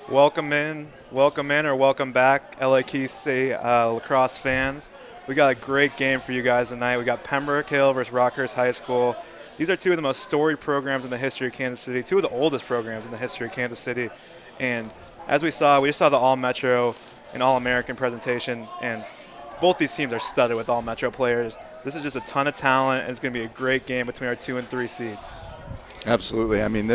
Welcome in, or welcome back, LAKC lacrosse fans. We got a great game for you guys tonight. We got Pembroke Hill versus Rockhurst High School. These are two of the most storied programs in the history of Kansas City, two of the oldest programs in the history of Kansas City. And as we just saw the All-Metro and All-American presentation, and both these teams are studded with All-Metro players. This is just a ton of talent, and it's going to be a great game between our 2 and 3 seeds. Absolutely. I mean,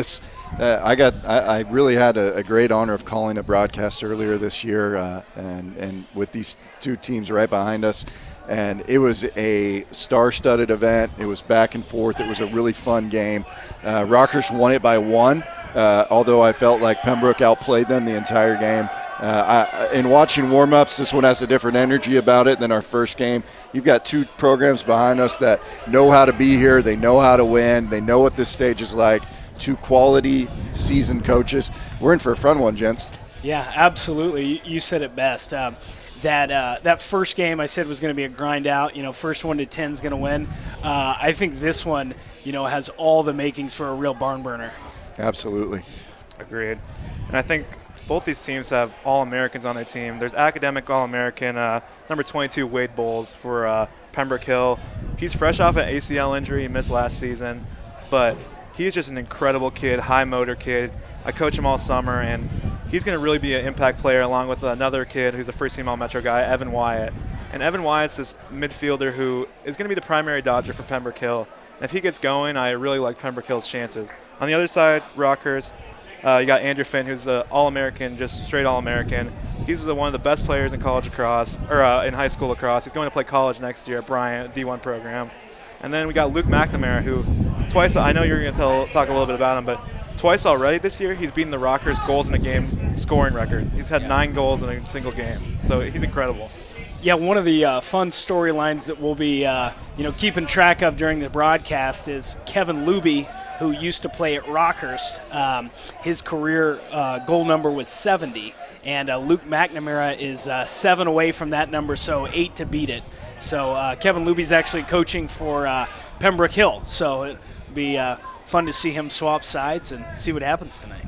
I really had a great honor of calling a broadcast earlier this year, and with these two teams right behind us, and it was a star-studded event. It was back and forth. It was a really fun game. Rockhurst won it by 1, although I felt like Pembroke outplayed them the entire game. In watching warm-ups, this one has a different energy about it than our first game. You've got two programs behind us that know how to be here. They know how to win. They know what this stage is like. Two quality, seasoned coaches. We're in for a fun one, gents. Yeah, absolutely. You said it best. That first game I said was going to be a grind out. First 1 to 10 is going to win. I think this one, has all the makings for a real barn burner. Absolutely. Agreed. And I think both these teams have All-Americans on their team. There's academic All-American, number 22, Wade Bowles for Pembroke Hill. He's fresh off an ACL injury. He missed last season. But he's just an incredible kid, high motor kid. I coach him all summer, and he's going to really be an impact player along with another kid who's a first-team All-Metro guy, Evan Wyatt. And Evan Wyatt's this midfielder who is going to be the primary dodger for Pembroke Hill. And if he gets going, I really like Pembroke Hill's chances. On the other side, Rockhurst, you got Andrew Finn, who's an All-American, just straight All-American. He's one of the best players in college lacrosse, or in high school lacrosse. He's going to play college next year at Bryant, D1 program. And then we got Luke McNamara, who twice, I know you're going to talk a little bit about him, but twice already this year he's beaten the Rockers goals in a game scoring record. He's had 9 goals in a single game, so he's incredible. Yeah, one of the fun storylines that we'll be keeping track of during the broadcast is Kevin Luby, who used to play at Rockhurst. His career goal number was 70, and Luke McNamara is 7 away from that number, so 8 to beat it. So Kevin Luby's actually coaching for Pembroke Hill, so it'll be fun to see him swap sides and see what happens tonight.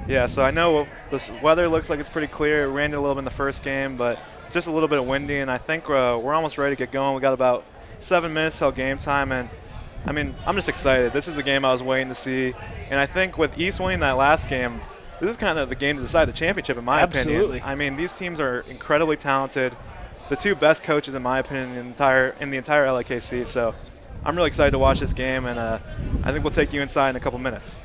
Yeah, so I know this weather looks like it's pretty clear. It rained a little bit in the first game, but it's just a little bit windy, and I think we're almost ready to get going. We got about 7 minutes till game time, and I mean, I'm just excited. This is the game I was waiting to see, and I think with East winning that last game, this is kind of the game to decide the championship, in my opinion. I mean, these teams are incredibly talented. The two best coaches, in my opinion, in the entire LAKC. So I'm really excited to watch this game, and I think we'll take you inside in a couple minutes.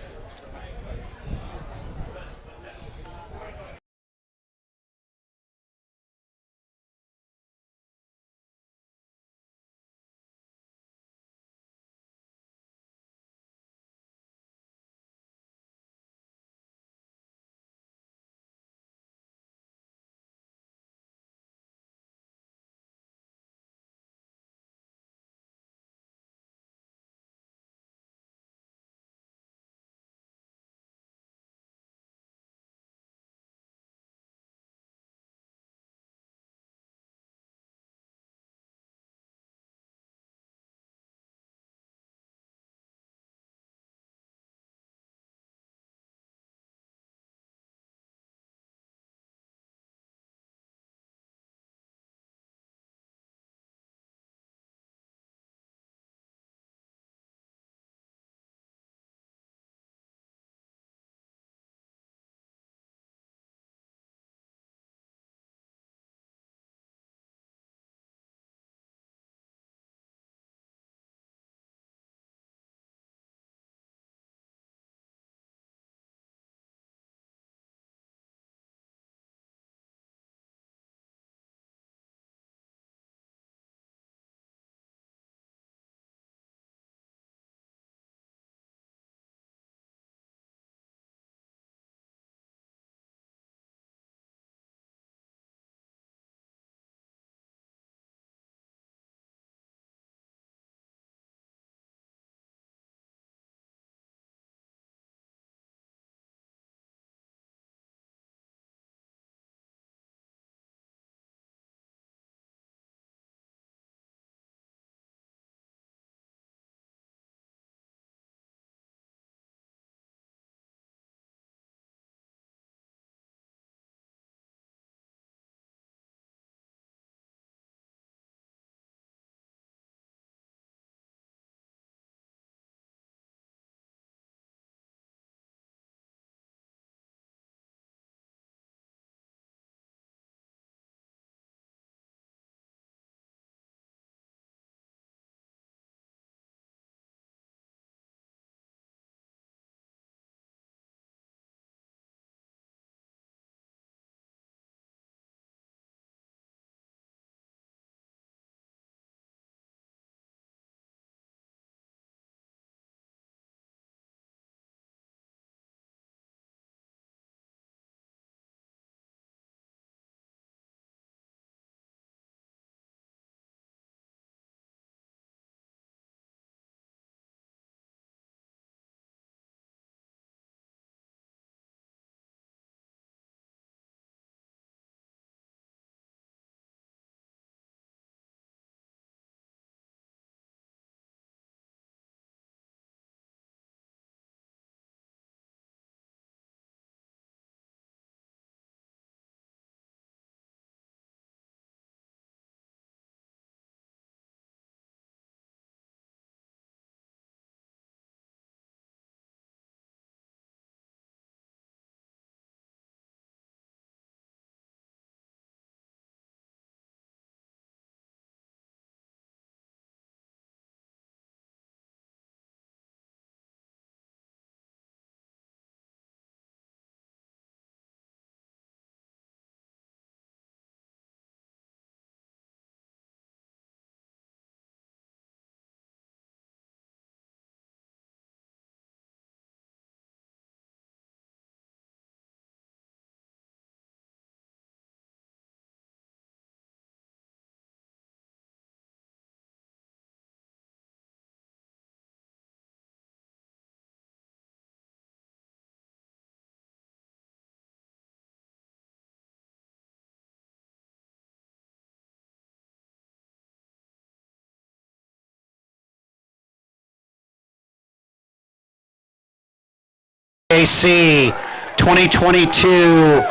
LAKC 2022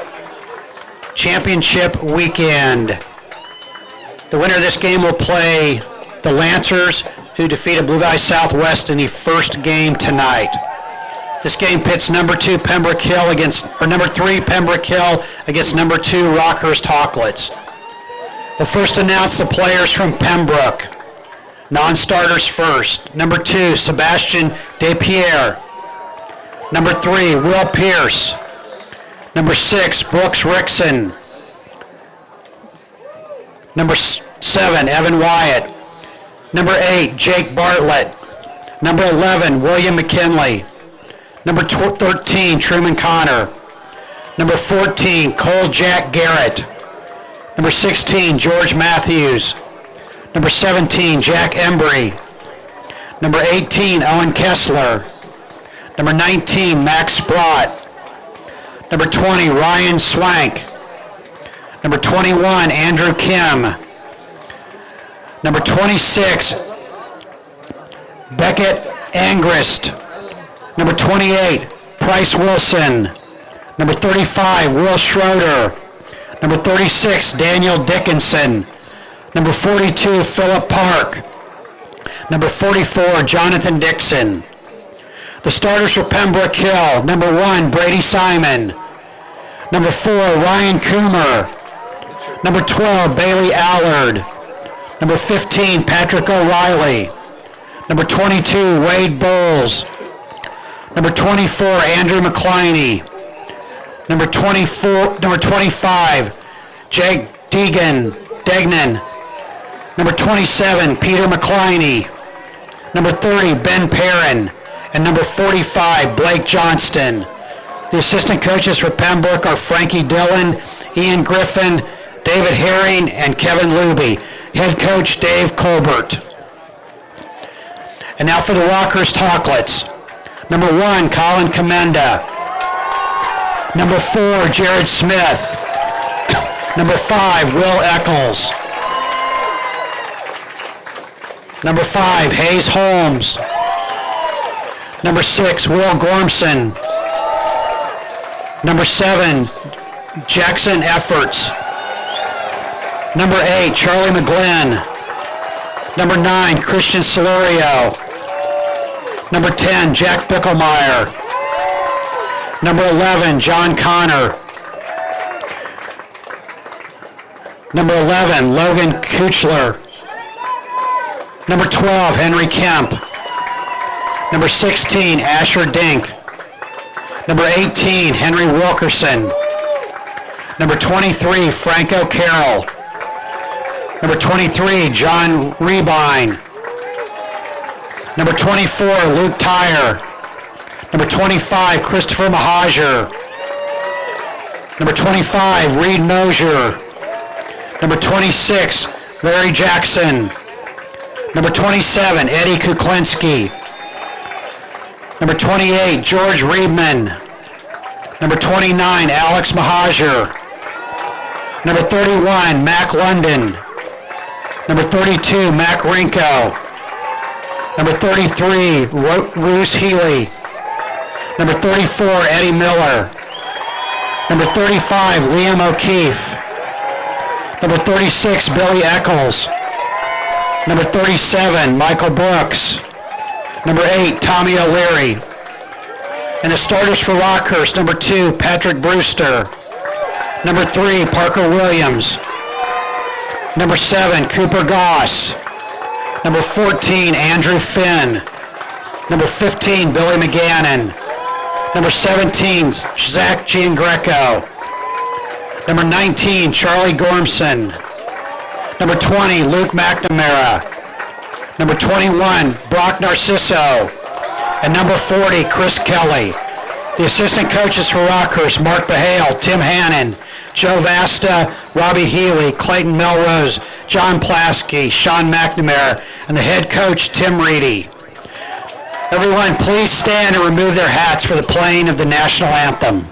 Championship Weekend. The winner of this game will play the Lancers, who defeated Blue Valley Southwest in the first game tonight. This game pits number 3 Pembroke Hill against number 2 Rockhurst Hawklets. We'll first announce the players from Pembroke. Non-starters first. Number 2, Sebastian Despierre. Number 3, Will Pierce. Number 6, Brooks Rickson. Number 7, Evan Wyatt. Number 8, Jake Bartlett. Number 11, William McKinley. Number 13, Truman Connor. Number 14, Cole Jack Garrett. Number 16, George Matthews. Number 17, Jack Embry. Number 18, Owen Kessler. Number 19, Max Sprott. Number 20, Ryan Swank. Number 21, Andrew Kim. Number 26, Beckett Angrist. Number 28, Price Wilson. Number 35, Will Schroeder. Number 36, Daniel Dickinson. Number 42, Philip Park. Number 44, Jonathan Dixon. The starters for Pembroke Hill: number 1, Brady Simon. Number 4, Ryan Coomer. Number 12, Bailey Allard. Number 15, Patrick O'Reilly. Number 22, Wade Bowles. Number 24, Andrew McCliney. Number 25, Jake Degnan. Number 27, Peter McCliney. Number 30, Ben Perrin. And number 45, Blake Johnston. The assistant coaches for Pembroke are Frankie Dillon, Ian Griffin, David Herring, and Kevin Luby. Head coach Dave Colbert. And now for the Rockhurst Hawklets. Number 1, Colin Commenda. Number 4, Jared Smith. Number 5, Will Eccles. Number 5, Hayes Holmes. Number 6, Will Gormson. Number 7, Jackson Efforts. Number 8, Charlie McGlynn. Number 9, Christian Solorio. Number 10, Jack Bickelmeyer. Number 11, John Connor. Number 11, Logan Kuchler. Number 12, Henry Kemp. Number 16, Asher Dink. Number 18, Henry Wilkerson. Number 23, Franco Carroll. Number 23, John Rebine. Number 24, Luke Tyre. Number 25, Christopher Mahajer. Number 25, Reed Mosier. Number 26, Larry Jackson. Number 27, Eddie Kuklinski. Number 28, George Riebman. Number 29, Alex Mahajer. Number 31, Mac London. Number 32, Mac Rinko. Number 33, Roos Healy. Number 34, Eddie Miller. Number 35, Liam O'Keefe. Number 36, Billy Eccles. Number 37, Michael Brooks. Number 8, Tommy O'Leary. And the starters for Rockhurst: number 2, Patrick Brewster. Number 3, Parker Williams. Number 7, Cooper Goss. Number 14, Andrew Finn. Number 15, Billy McGannon. Number 17, Zach Giangreco. Number 19, Charlie Gormson. Number 20, Luke McNamara. Number 21, Brock Narciso. And number 40, Chris Kelly. The assistant coaches for Rockhurst: Mark Bahale, Tim Hannon, Joe Vasta, Robbie Healy, Clayton Melrose, John Plasky, Sean McNamara, and the head coach, Tim Reedy. Everyone, please stand and remove their hats for the playing of the national anthem.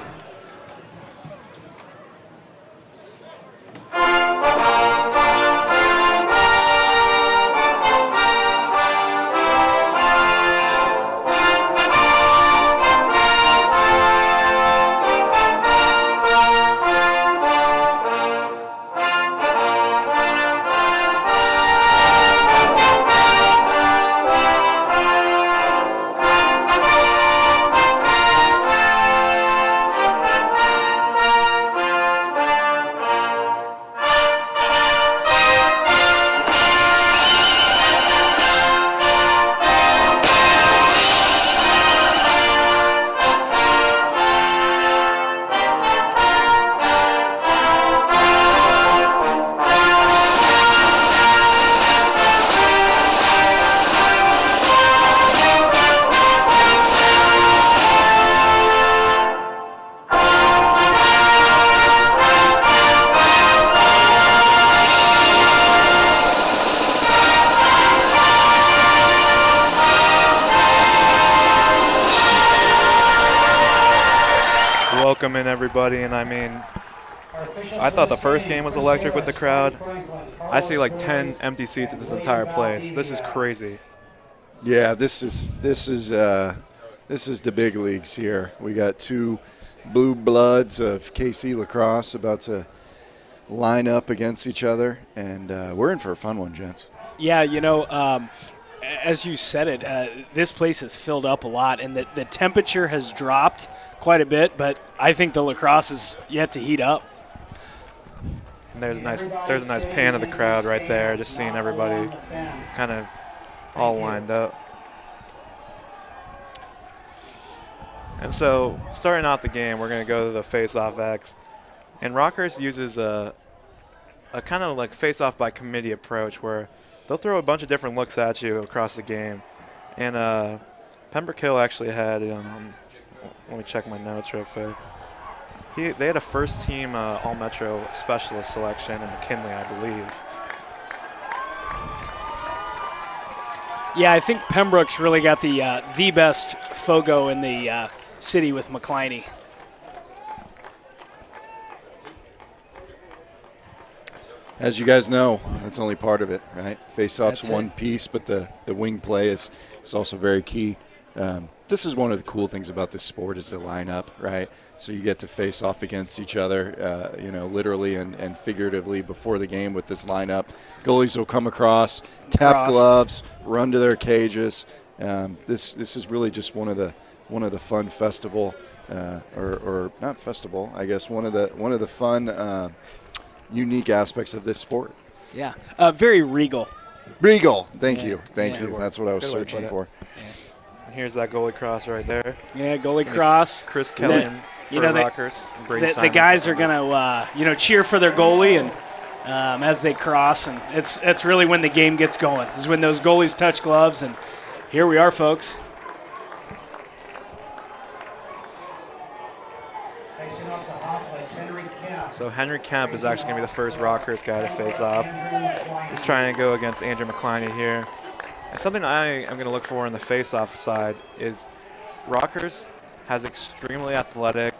welcoming everybody. And I mean, I thought the first game was electric with the crowd. I see like 10 empty seats at this entire place. This is crazy. Yeah, this is the big leagues here. We got two blue bloods of KC lacrosse about to line up against each other, and we're in for a fun one, gents. Yeah, as you said it, this place has filled up a lot, and the temperature has dropped quite a bit, but I think the lacrosse is yet to heat up. And there's a nice pan of the crowd right there, just seeing everybody kind of all lined up. And so, starting out the game, we're going to go to the face-off X. And Rockers uses a kind of like face-off by committee approach where they'll throw a bunch of different looks at you across the game. And Pembroke Hill actually had, let me check my notes real quick. They had a first-team All-Metro specialist selection in McKinley, I believe. Yeah, I think Pembroke's really got the best FOGO in the city with McCliney. As you guys know, that's only part of it, right? Face-off's That's one it. piece, but the wing play is also very key. This is one of the cool things about this sport is the lineup, right? So you get to face off against each other, literally and figuratively before the game with this lineup. Goalies will come across, tap gloves, run to their cages. This is really just one of the fun festival, or not festival, I guess one of the fun, unique aspects of this sport. Yeah, very regal. Regal, thank Yeah. you. That's what I was Good way to searching put for. And here's that goalie cross right there. Yeah, goalie cross. Chris Kelly for Rockers. The guys are gonna cheer for their goalie and as they cross, and it's really when the game gets going. Is when those goalies touch gloves, and here we are, folks. So Henry Kemp is actually going to be the first Rockers guy to face off. He's trying to go against Andrew McCliney here. And something I am going to look for on the face-off side is Rockers has extremely athletic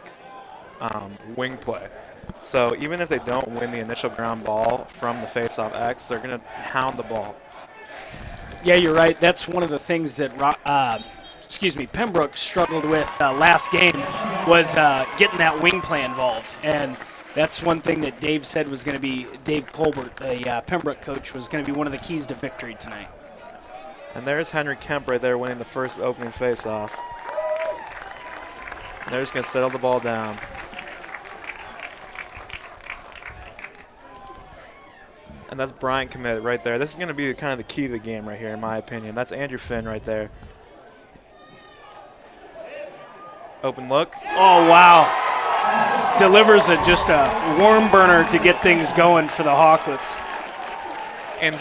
wing play. So even if they don't win the initial ground ball from the face-off X, they're going to hound the ball. Yeah, you're right. That's one of the things that Pembroke struggled with last game was getting that wing play involved. And that's one thing that Dave said was going to be, Dave Colbert, the Pembroke coach, was going to be one of the keys to victory tonight. And there's Henry Kemp right there winning the first opening face-off. And they're just going to settle the ball down. And that's Brian Commit right there. This is going to be kind of the key to the game right here, in my opinion. That's Andrew Finn right there. Open look. Oh, wow. Delivers just a worm burner to get things going for the Hawklets. And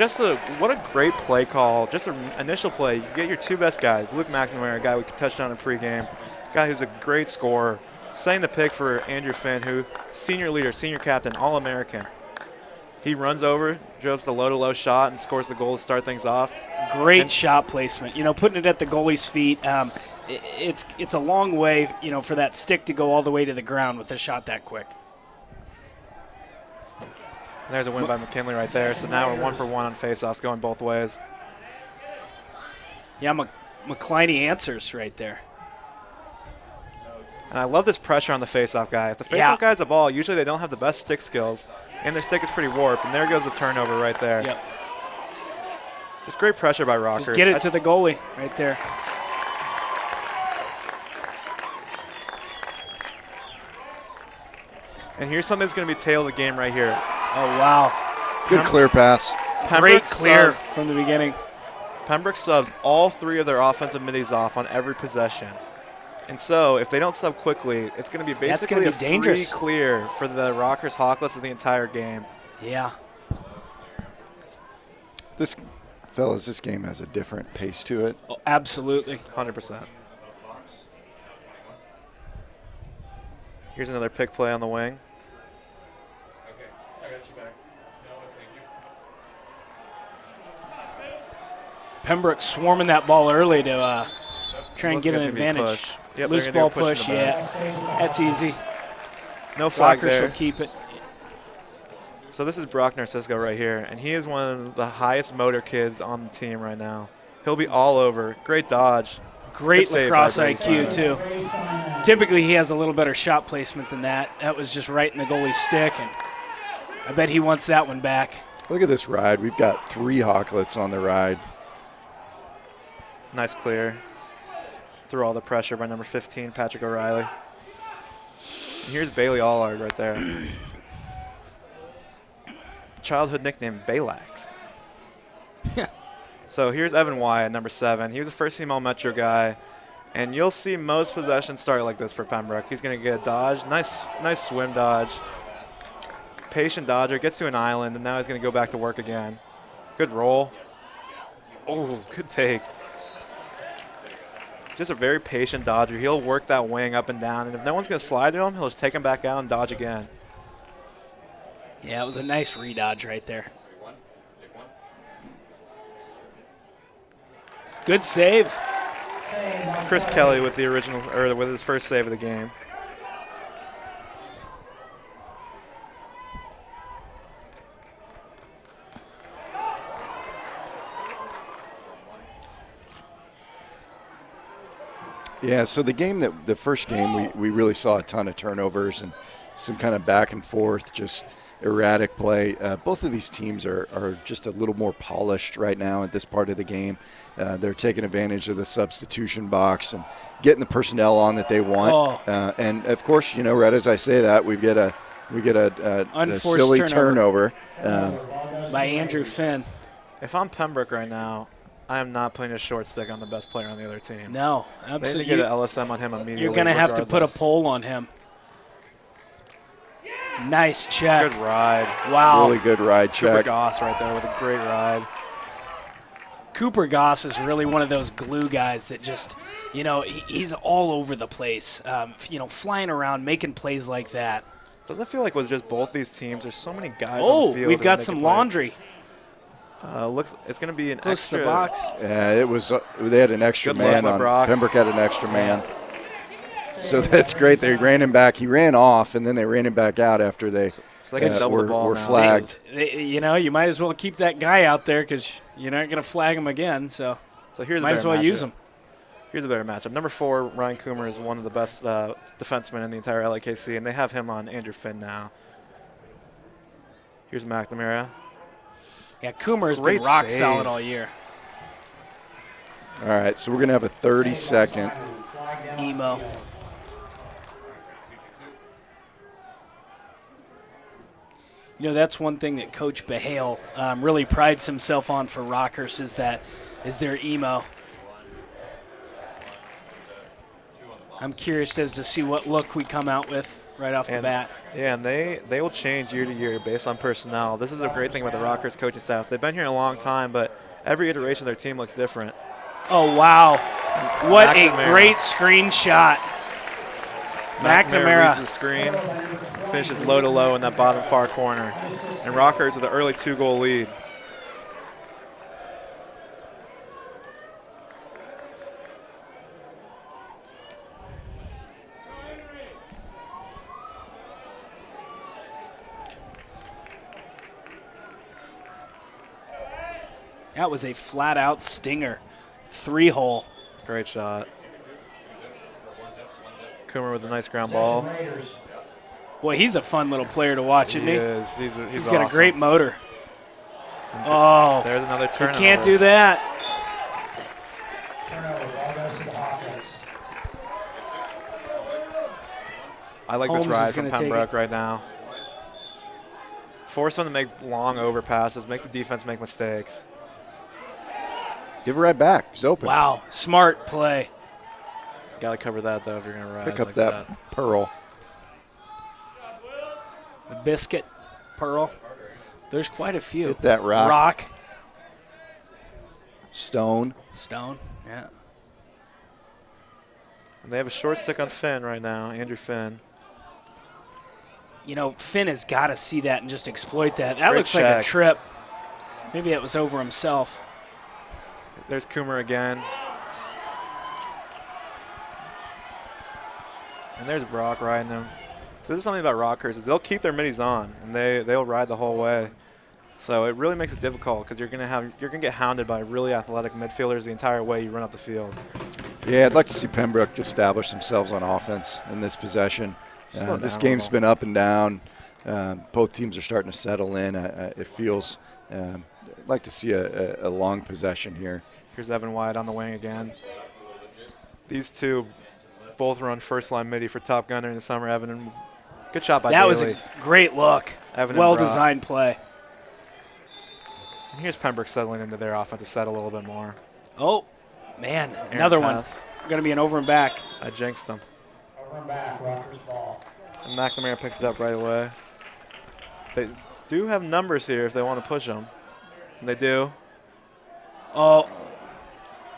what a great play call. Just an initial play. You get your two best guys. Luke McNamara, a guy we touched on in pregame, a guy who's a great scorer, setting the pick for Andrew Finn, who senior leader, senior captain, All-American. He runs over, drops the low-to-low shot, and scores the goal to start things off. Great shot placement. Putting it at the goalie's feet. It's a long way, for that stick to go all the way to the ground with a shot that quick. And there's a win by McKinley right there. So now we're 1-for-1 on faceoffs, going both ways. Yeah, McCliney answers right there. And I love this pressure on the faceoff guy. If the faceoff guy has the ball, usually they don't have the best stick skills, and their stick is pretty warped. And there goes the turnover right there. Yep. Just great pressure by Rockers. Just get it to the goalie right there. And here's something that's going to be tail of the game right here. Oh, wow. Good clear pass. Great clear from the beginning. Pembroke subs all three of their offensive middies off on every possession. And so if they don't sub quickly, it's going to be basically dangerous. Free clear for the Rockers Hawklets of the entire game. Yeah. This game has a different pace to it. Oh, absolutely. 100%. Here's another pick play on the wing. Okay, I got you back. No, thank you. Pembroke swarming that ball early to try and get an advantage. Yep, loose ball push, yeah. That's easy. No flag Rockers there. will keep it. So this is Brock Narcisco right here, and he is one of the highest motor kids on the team right now. He'll be all over. Great dodge. Great Good save lacrosse by IQ, Brady. too. Typically, he has a little better shot placement than that. That was just right in the goalie's stick, and I bet he wants that one back. Look at this ride. We've got 3 Hawklets on the ride. Nice clear. Through all the pressure by number 15, Patrick O'Reilly. And here's Bailey Allard right there. Childhood nickname Baylax. So here's Evan Wyatt, number 7. He was a first-team All-Metro guy, and you'll see most possessions start like this for Pembroke. He's going to get a dodge, nice swim dodge. Patient dodger, gets to an island, and now he's going to go back to work again. Good roll. Oh, good take. Just a very patient dodger. He'll work that wing up and down, and if no one's going to slide to him, he'll just take him back out and dodge again. Yeah, it was a nice redodge right there. Good save. Chris Kelly with the original, or with his first save of the game. Yeah, so the first game, we really saw a ton of turnovers and some kind of back and forth, just erratic play. Both of these teams are just a little more polished right now at this part of the game. They're taking advantage of the substitution box and getting the personnel on that they want. And of course, right as I say that, we get a silly turnover. By Andrew Finn. If I'm Pembroke right now, I am not putting a short stick on the best player on the other team. No, They absolutely. need to get an LSM on him immediately. You're going to have to put a regardless. pole on him. Nice check. Good ride. Wow. Really good ride Cooper check. Goss right there with a great ride. Cooper Goss is really one of those glue guys that just, he's all over the place. Flying around, making plays like that. Doesn't it feel like with just both these teams, there's so many guys on Oh, the field. we've that got make some a play. laundry. Looks, it's going to be an Close to extra. the box. Yeah, it was. They had an extra Good luck, man my on. Brock. Pembroke had an extra man. So that's great. They ran him back. He ran off, and then they ran him back out after they So they can double the ball were now. flagged. You might as well keep that guy out there because you're not going to flag him again. So So here's a might better as well matchup. use him. Here's a better matchup. Number 4, Ryan Coomer, is one of the best defensemen in the entire LAKC, and they have him on Andrew Finn now. Here's McNamara. Yeah, Coomer has been Great rock save. solid all year. All right, so we're going to have a 30-second. Emo. That's one thing that Coach Behale really prides himself on for Rockers is their emo. I'm curious as to see what look we come out with right off the bat. Yeah, and they will change year to year based on personnel. This is a great thing about the Rockers coaching staff. They've been here a long time, but every iteration of their team looks different. Oh, wow. What a McNamara. great screenshot. McNamara. reads the screen, finishes low to low in that bottom far corner. And Rockers with an early 2-goal lead. That was a flat-out stinger. 3-hole. Great shot. Coomer with a nice ground ball. Boy, he's a fun little player to watch, isn't He he? is. He's Got a awesome. great motor. Oh, There's another you turnover. can't do that. I like Holmes this is ride from gonna take Pembroke it. right now. Force them to make long overpasses, make the defense make mistakes. Give it right back. He's open. Wow, smart play. Got to cover that, though, if you're going to ride Pick up like that pearl. The biscuit, Pearl. There's quite a few. Hit that rock. Rock, Stone. Stone, yeah. And they have a short stick on Finn right now, Andrew Finn. Finn has got to see that and just exploit that. That Great looks like a check. trip. Maybe it was over himself. There's Coomer again. And there's Brock riding him. So this is something about Rockers is they'll keep their middies on, and they'll ride the whole way. So it really makes it difficult because you're gonna get hounded by really athletic midfielders the entire way you run up the field. Yeah, I'd like to see Pembroke establish themselves on offense in this possession. This game's been up and down. Both teams are starting to settle in. It feels I'd like to see a long possession here. Here's Evan White on the wing again. These two both run first-line midi for Top Gunner in the summer. Evan, and good shot by That Bailey. was a great look. Evan Well-designed play. And here's Pembroke settling into their offensive set a little bit more. Oh, man, another pass. one. Going to be an over and back. I jinxed them. Over and back, Rockers ball. And McNamara picks it up right away. They do have numbers here if they want to push them. And they do. Oh,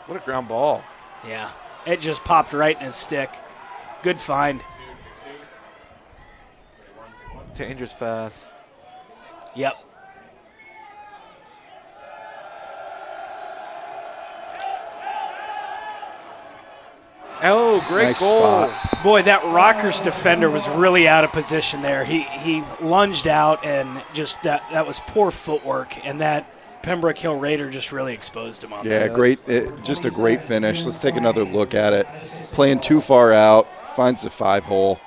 What a ground ball. yeah. It just popped right in his stick. Good find. Dangerous pass. Yep. Oh, great Nice goal. spot. Boy, that Rockers defender was really out of position there. He lunged out, and just that was poor footwork, and that Pembroke Hill Raider just really exposed him on Yeah, that. just a great finish. Let's take another look at it. Playing too far out, finds the 5-hole.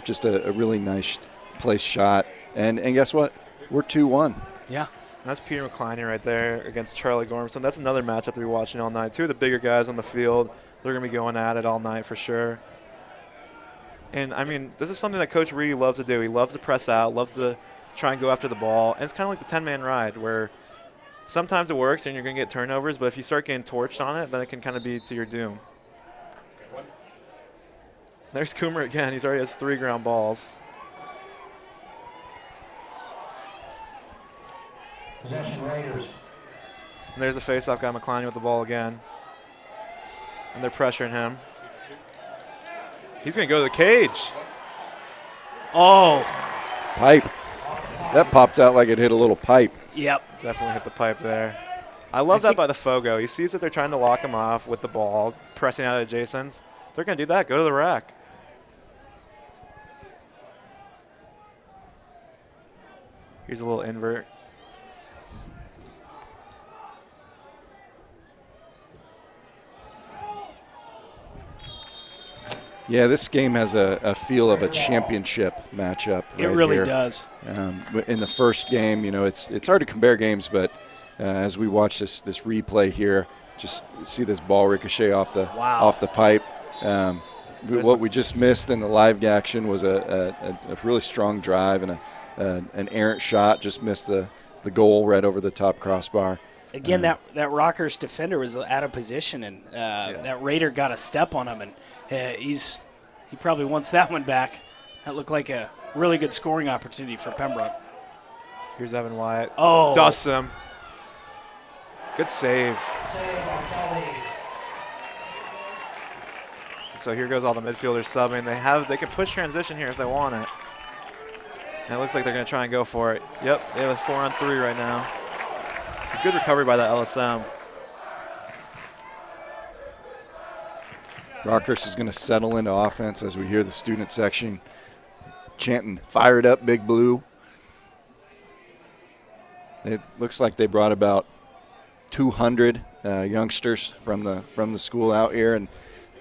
Just a really nice place shot. And guess what? We're 2-1. Yeah. And that's Peter McCliney right there against Charlie Gormson. That's another matchup to be watching all night. Two of the bigger guys on the field. They're going to be going at it all night for sure. And, I mean, this is something that Coach Reedy loves to do. He loves to press out, loves to try and go after the ball. And it's kind of like the 10-man ride where sometimes it works and you're going to get turnovers, but if you start getting torched on it, then it can kind of be to your doom. There's Coomer again. He's already has 3 ground balls. Possession Raiders. And there's a face-off guy, McCliney, with the ball again. And they're pressuring him. He's going to go to the cage. Oh, Pipe. That popped out like it hit a little pipe. yep. Definitely hit the pipe there. I love that by the Fogo. He sees that they're trying to lock him off with the ball, pressing out of Jason's. They're going to do that. Go to the rack. Here's a little invert. Yeah, this game has a feel of a championship matchup. It right really here. does. In the first game, you know, it's hard to compare games, but as we watch this replay here, just see this ball ricochet off the pipe. What we just missed in the live action was a really strong drive and an errant shot. Just missed the goal right over the top crossbar. Again, that Rockers defender was out of position, and that Raider got a step on him, and he probably wants that one back. That looked like a really good scoring opportunity for Pembroke. Here's Evan Wyatt. Oh. Dusts him. Good save. So here goes all the midfielders subbing. They can push transition here if they want it. And it looks like they're going to try and go for it. Yep, they have a 4-on-3 right now. A good recovery by the LSM. Rockhurst is going to settle into offense as we hear the student section chanting, "Fire it up, Big Blue." It looks like they brought about 200 youngsters from the school out here, and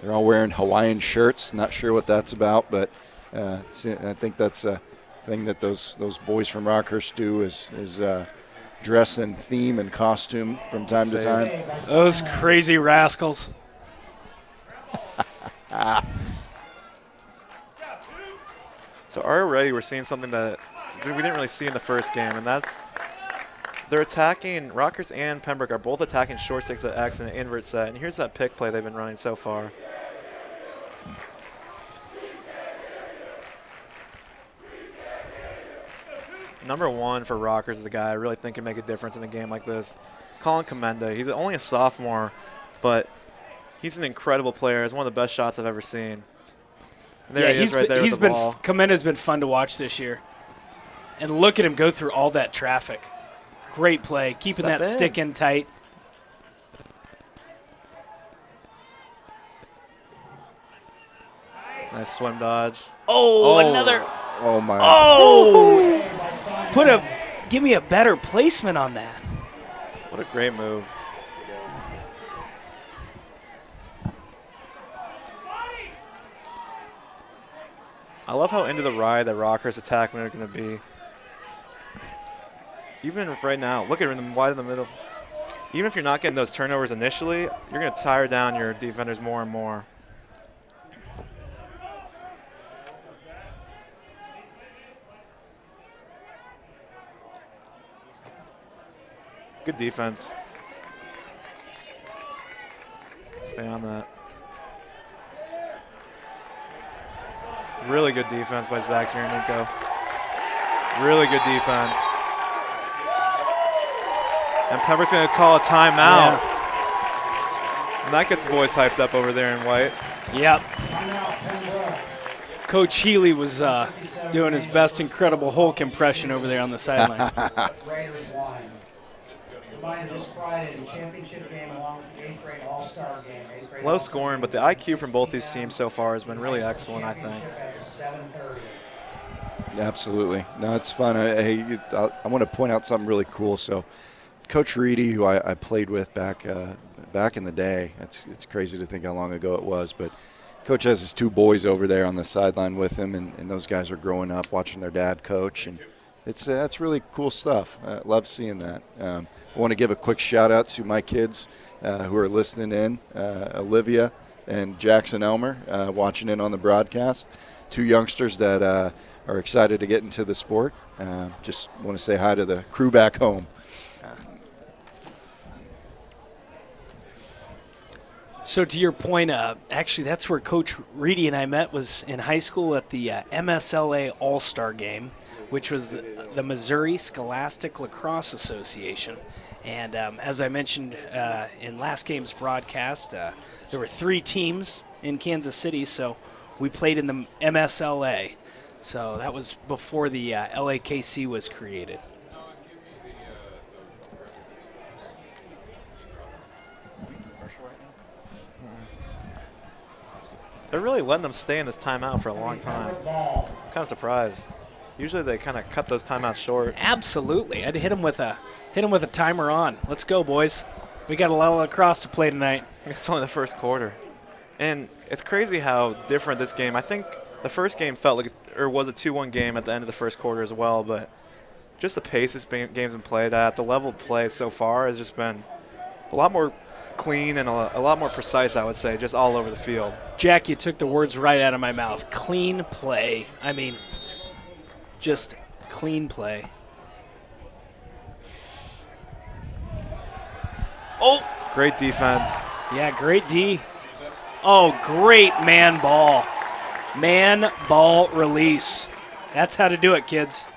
they're all wearing Hawaiian shirts. Not sure what that's about, but I think that's a thing that those boys from Rockhurst do is dress in theme and costume from time to time. Those crazy rascals. So already we're seeing something that we didn't really see in the first game, and that's they're attacking. Rockers and Pembroke are both attacking short sticks at X and an invert set. And here's that pick play they've been running so far. Number 1 for Rockers is a guy I really think can make a difference in a game like this. Colin Commenda. He's only a sophomore, but he's an incredible player. He's one of the best shots I've ever seen. And there he is right there with the ball. Comenda's been fun to watch this year. And look at him go through all that traffic. Great play, keeping that stick in tight. Nice swim dodge. Oh, another. Oh, my. Oh! Give me a better placement on that. What a great move. I love how into the ride that Rockers attackmen are going to be. Even if right now, look at them wide in the middle. Even if you're not getting those turnovers initially, you're going to tire down your defenders more and more. Good defense. Stay on that. Really good defense by Zach Jernico. Really good defense. And Pembroke's going to call a timeout. Yeah. And that gets the boys hyped up over there in white. Yep. Coach Healy was doing his best Incredible Hulk impression over there on the sideline. Low scoring, but the IQ from both these teams so far has been really excellent, I think. Absolutely. No, it's fun. I want to point out something really cool. So Coach Reedy, who I played with back in the day, it's crazy to think how long ago it was, but Coach has his two boys over there on the sideline with him, and those guys are growing up watching their dad coach, and that's really cool stuff. I love seeing that. I want to give a quick shout-out to my kids who are listening in, Olivia and Jackson Elmer, watching in on the broadcast, two youngsters that are excited to get into the sport. Just want to say hi to the crew back home. So to your point, actually that's where Coach Reedy and I met, was in high school at the MSLA All-Star Game, which was the Missouri Scholastic Lacrosse Association. And as I mentioned in last game's broadcast, there were 3 teams in Kansas City, so we played in the MSLA. So that was before the LAKC was created. They're really letting them stay in this timeout for a long time. I'm kind of surprised. Usually they kind of cut those timeouts short. Absolutely. I'd hit him with a timer on. Let's go, boys. We got a lot of lacrosse to play tonight. It's only the first quarter. And it's crazy how different this game. I think the first game felt like was a 2-1 game at the end of the first quarter as well, but just the pace this game's been played at, the level of play so far has just been a lot more clean and a lot more precise, I would say, just all over the field. Jack, you took the words right out of my mouth. Clean play. I mean, just clean play. Oh! Great defense. Yeah, great D. Oh, great man ball. Man ball release. That's how to do it, kids.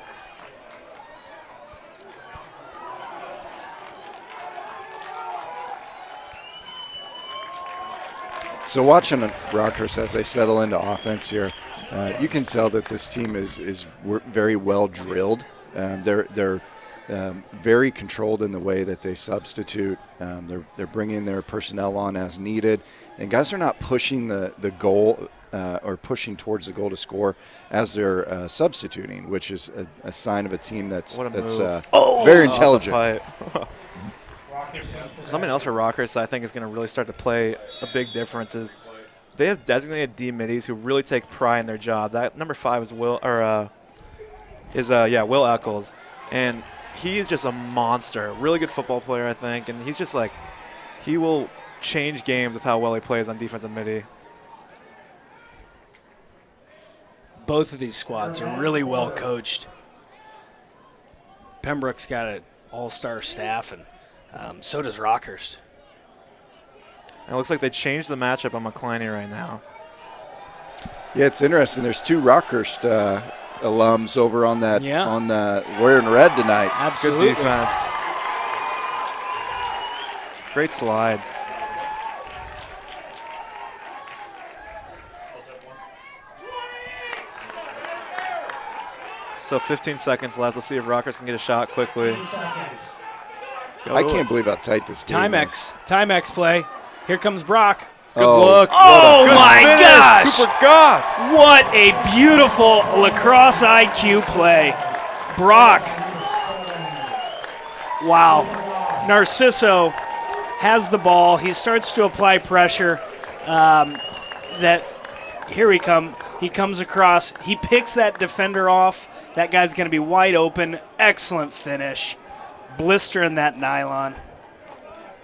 So watching Rockhurst as they settle into offense here, you can tell that this team is very well drilled. They're very controlled in the way that they substitute. They're bringing their personnel on as needed, and guys are not pushing the goal or pushing towards the goal to score as they're substituting, which is a sign of a team that's very intelligent. Something else for Rockers that I think is going to really start to play a big difference is they have designated D middies who really take pride in their job. That number 5 is Will Eccles, and he's just a monster. Really good football player, I think, and he's just like he will change games with how well he plays on defensive midi. Both of these squads are really well coached. Pembroke's got an all-star staff, and so does Rockhurst. And it looks like they changed the matchup on McCliney right now. Yeah, it's interesting. There's 2 Rockhurst alums over on that on the wearing red tonight. Absolutely. Good defense. Great slide. So 15 seconds left. Let's see if Rockers can get a shot quickly. I can't believe how tight this game is. Timex play. Here comes Brock. Good look. Oh, Good my finish, gosh. Cooper Goss. What a beautiful lacrosse IQ play. Brock. Wow. Narciso has the ball. He starts to apply pressure. Here he comes across. He picks that defender off. That guy's going to be wide open. Excellent finish. Blistering that nylon.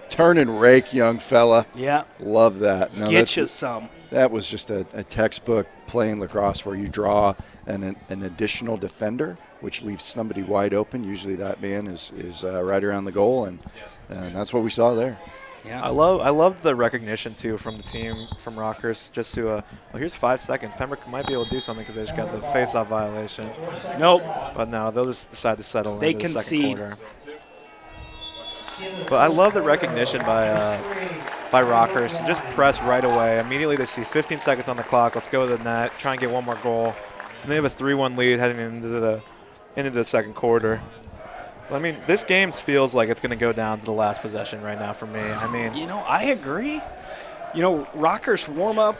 Turn and rake, young fella. Yeah. Love that. No, Get you some. That was just a textbook playing lacrosse where you draw an additional defender, which leaves somebody wide open. Usually that man is right around the goal, and that's what we saw there. Yeah. I love the recognition too from the team, from Rockers. Just to here's 5 seconds. Pembroke might be able to do something because they just got the face-off violation. Nope. But no, they'll just decide to settle They into the second concede. quarter. But I love the recognition by Rockers. Just press right away. Immediately they see 15 seconds on the clock. Let's go to the net. Try and get one more goal. And they have a 3-1 lead heading into the second quarter. I mean, this game feels like it's going to go down to the last possession right now for me. I mean, I agree. Rockers warm up.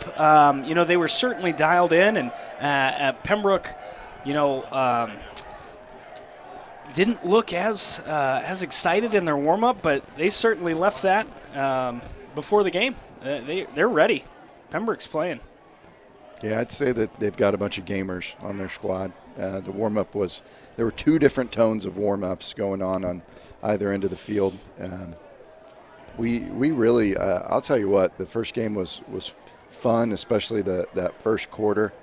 They were certainly dialed in, and Pembroke, didn't look as excited in their warm up, but they certainly left that before the game. They're ready. Pembroke's playing. Yeah, I'd say that they've got a bunch of gamers on their squad. The warm-up there were two different tones of warm-ups going on either end of the field. We really, I'll tell you what, the first game was fun, especially that first quarter,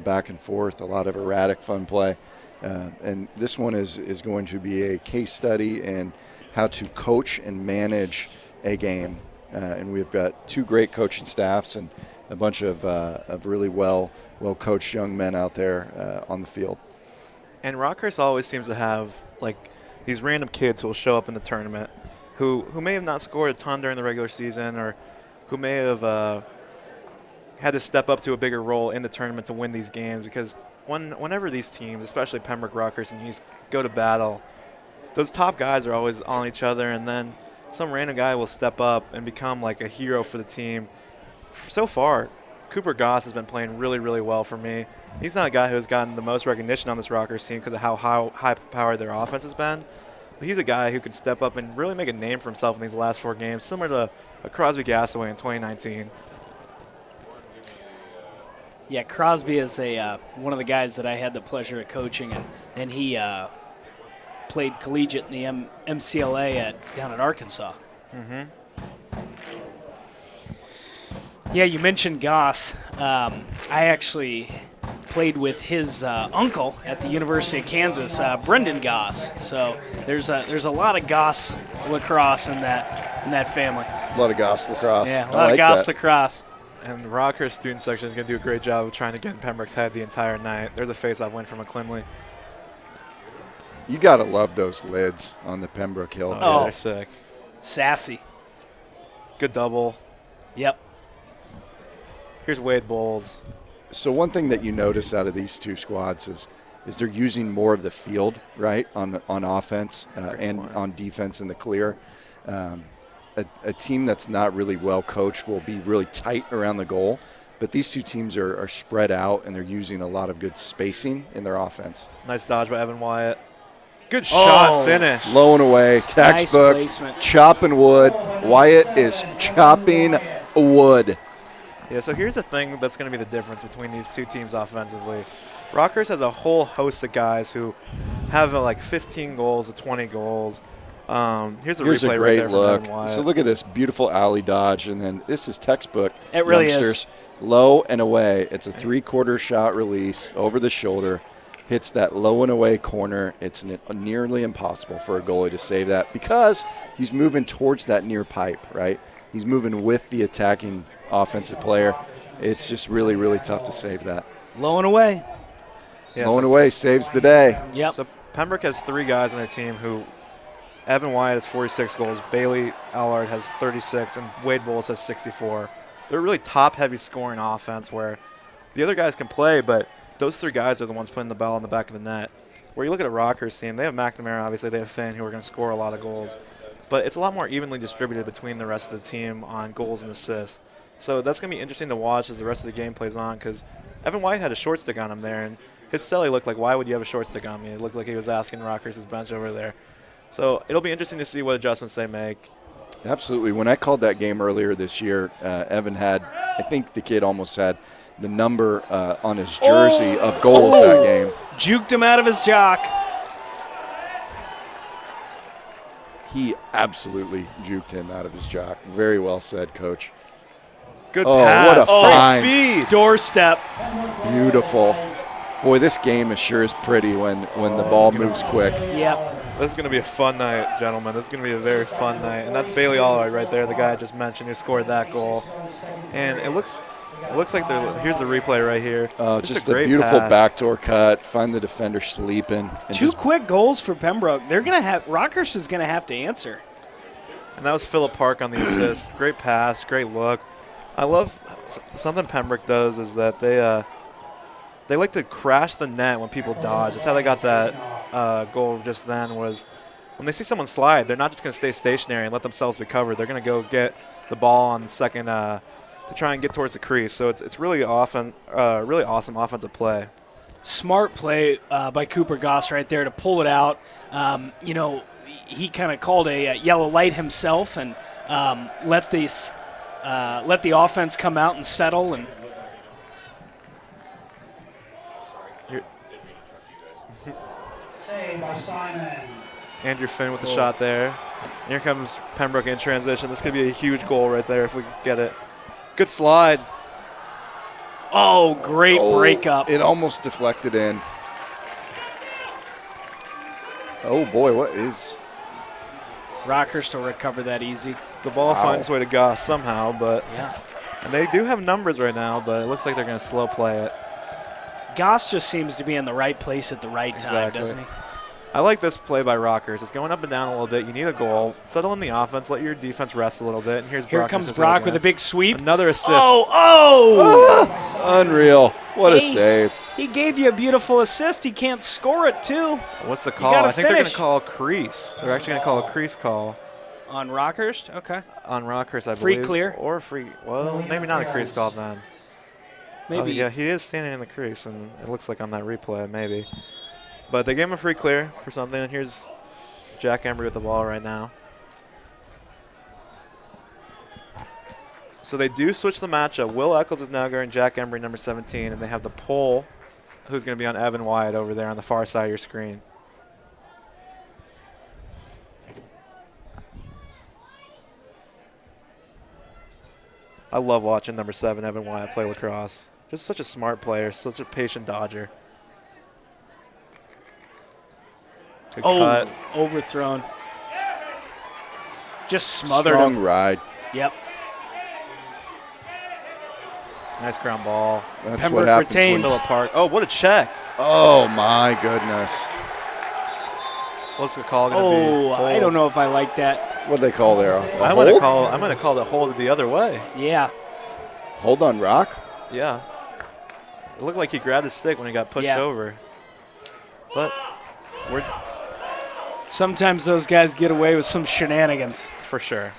back and forth, a lot of erratic fun play. And this one is going to be a case study in how to coach and manage a game. And we've got two great coaching staffs and a bunch of really well-coached young men out there on the field. and Rockers always seems to have like these random kids who will show up in the tournament who may have not scored a ton during the regular season or who may have had to step up to a bigger role in the tournament to win these games, because whenever these teams, especially Pembroke Rockers and East, go to battle, those top guys are always on each other, and then some random guy will step up and become like a hero for the team. So far, Cooper Goss has been playing really, really well for me. He's not a guy who's gotten the most recognition on this Rockers team because of how high-powered their offense has been. But he's a guy who can step up and really make a name for himself in these last 4 games, similar to a Crosby Gassaway in 2019. Yeah, Crosby is one of the guys that I had the pleasure of coaching, and he played collegiate in the MCLA down at Arkansas. Mm-hmm. Yeah, you mentioned Goss. I actually played with his uncle at the University of Kansas, Brendan Goss. So there's a lot of Goss lacrosse in that family. A lot of Goss lacrosse. Yeah, a lot of Goss lacrosse. And the Rockers student section is going to do a great job of trying to get in Pembroke's head the entire night. There's a face-off win from McClinley. You got to love those lids on the Pembroke Hill. Oh, they're sick. Sassy. Good double. Yep. Here's Wade Bowles. So one thing that you notice out of these two squads is they're using more of the field, right, on offense and on defense in the clear. A team that's not really well coached will be really tight around the goal, but these two teams are spread out and they're using a lot of good spacing in their offense. Nice dodge by Evan Wyatt. Good shot finish. Low and away, textbook, placement. chopping wood. Wyatt is chopping wood. Yeah, so here's the thing that's going to be the difference between these two teams offensively. Rockers has a whole host of guys who have like 15 goals to 20 goals. Here's a replay a great right there look. from Evan Wyatt. So look at this beautiful alley dodge, and then this is textbook. It really youngsters. is. Low and away. It's a 3/4 shot release over the shoulder. Hits that low and away corner. It's nearly impossible for a goalie to save that because he's moving towards that near pipe, right? He's moving with the attacking offensive player. It's just really, really tough to save that. Low and away. Yeah, Low and away saves the day. Yep. So Pembroke has 3 guys on their team who Evan Wyatt has 46 goals, Bailey Allard has 36, and Wade Bowles has 64. They're a really top-heavy scoring offense where the other guys can play, but those 3 guys are the ones putting the ball in the back of the net. Where you look at a Rockers team, they have McNamara, obviously they have Finn, who are going to score a lot of goals. But it's a lot more evenly distributed between the rest of the team on goals and assists. So that's going to be interesting to watch as the rest of the game plays on because Evan White had a short stick on him there, and his celly looked like, why would you have a short stick on me? It looked like he was asking Rockers' bench over there. So it'll be interesting to see what adjustments they make. Absolutely. When I called that game earlier this year, Evan had, I think the kid almost had the number on his jersey of goals that game. Juked him out of his jock. He absolutely juked him out of his jock. Very well said, Coach. Good What pass. a find. Feed. Doorstep. Beautiful. Boy, this game is sure is pretty when the ball moves quick. Yep. This is going to be a fun night, gentlemen. This is going to be a very fun night. And that's Bailey Allard right there, the guy I just mentioned who scored that goal. And it looks like here's the replay right here. Just a beautiful backdoor cut. Find the defender sleeping. And Two quick goals for Pembroke. They're going to have – Rockers is going to have to answer. And that was Phillip Park on the assist. Great pass, great look. I love something Pembroke does is that they like to crash the net when people dodge. That's how they got that goal just then was when they see someone slide, they're not just going to stay stationary and let themselves be covered. They're going to go get the ball on the second to try and get towards the crease. So it's really awesome offensive play. Smart play by Cooper Goss right there to pull it out. He kind of called a yellow light himself and let the offense come out and settle. And Saved by Simon. Andrew Finn with the shot there. And here comes Pembroke in transition. This could be a huge goal right there if we could get it. Good slide. Oh, great breakup. It almost deflected in. Oh, boy, what is... Rockers to recover that easy. The ball finds its way to Goss somehow, but Yeah. and they do have numbers right now, but it looks like they're going to slow play it. Goss just seems to be in the right place at the right time, Exactly. doesn't he? I like this play by Rockers. It's going up and down a little bit. You need a goal. Settle in the offense. Let your defense rest a little bit. And Here comes Brock with a big sweep. Another assist. Unreal. What a save. He gave you a beautiful assist. He can't score it, too. What's the call? gotta I think they're going to finish. call a crease. They're actually going to call a crease call On Rockhurst? Okay. on Rockers, I Free believe. clear? Or free. Well, maybe not a crease call then. Maybe. Oh, yeah, he is standing in the crease, and it looks like on that replay, maybe. But they gave him a free clear for something, and here's Jack Embry with the ball right now. So they do switch the matchup. Will Eccles is now guarding Jack Embry, number 17, and they have the pole, who's going to be on Evan Wyatt over there on the far side of your screen. I love watching number 7, Evan Wyatt, play lacrosse. Just such a smart player, such a patient dodger. Good cut. Overthrown. Just smothered Strong him. ride. Yep. Nice ground ball. That's Pembroke what happens retains. when... Phillip Park. Oh, what a check. Oh, my goodness. What's the call going to be? Oh, I Hold. don't know if I like that. What do they call there? I'm going to call it hold the other way. Yeah. Hold on, Rock? Yeah. It looked like he grabbed his stick when he got pushed Yeah. over. But we're Sometimes those guys get away with some shenanigans. for sure.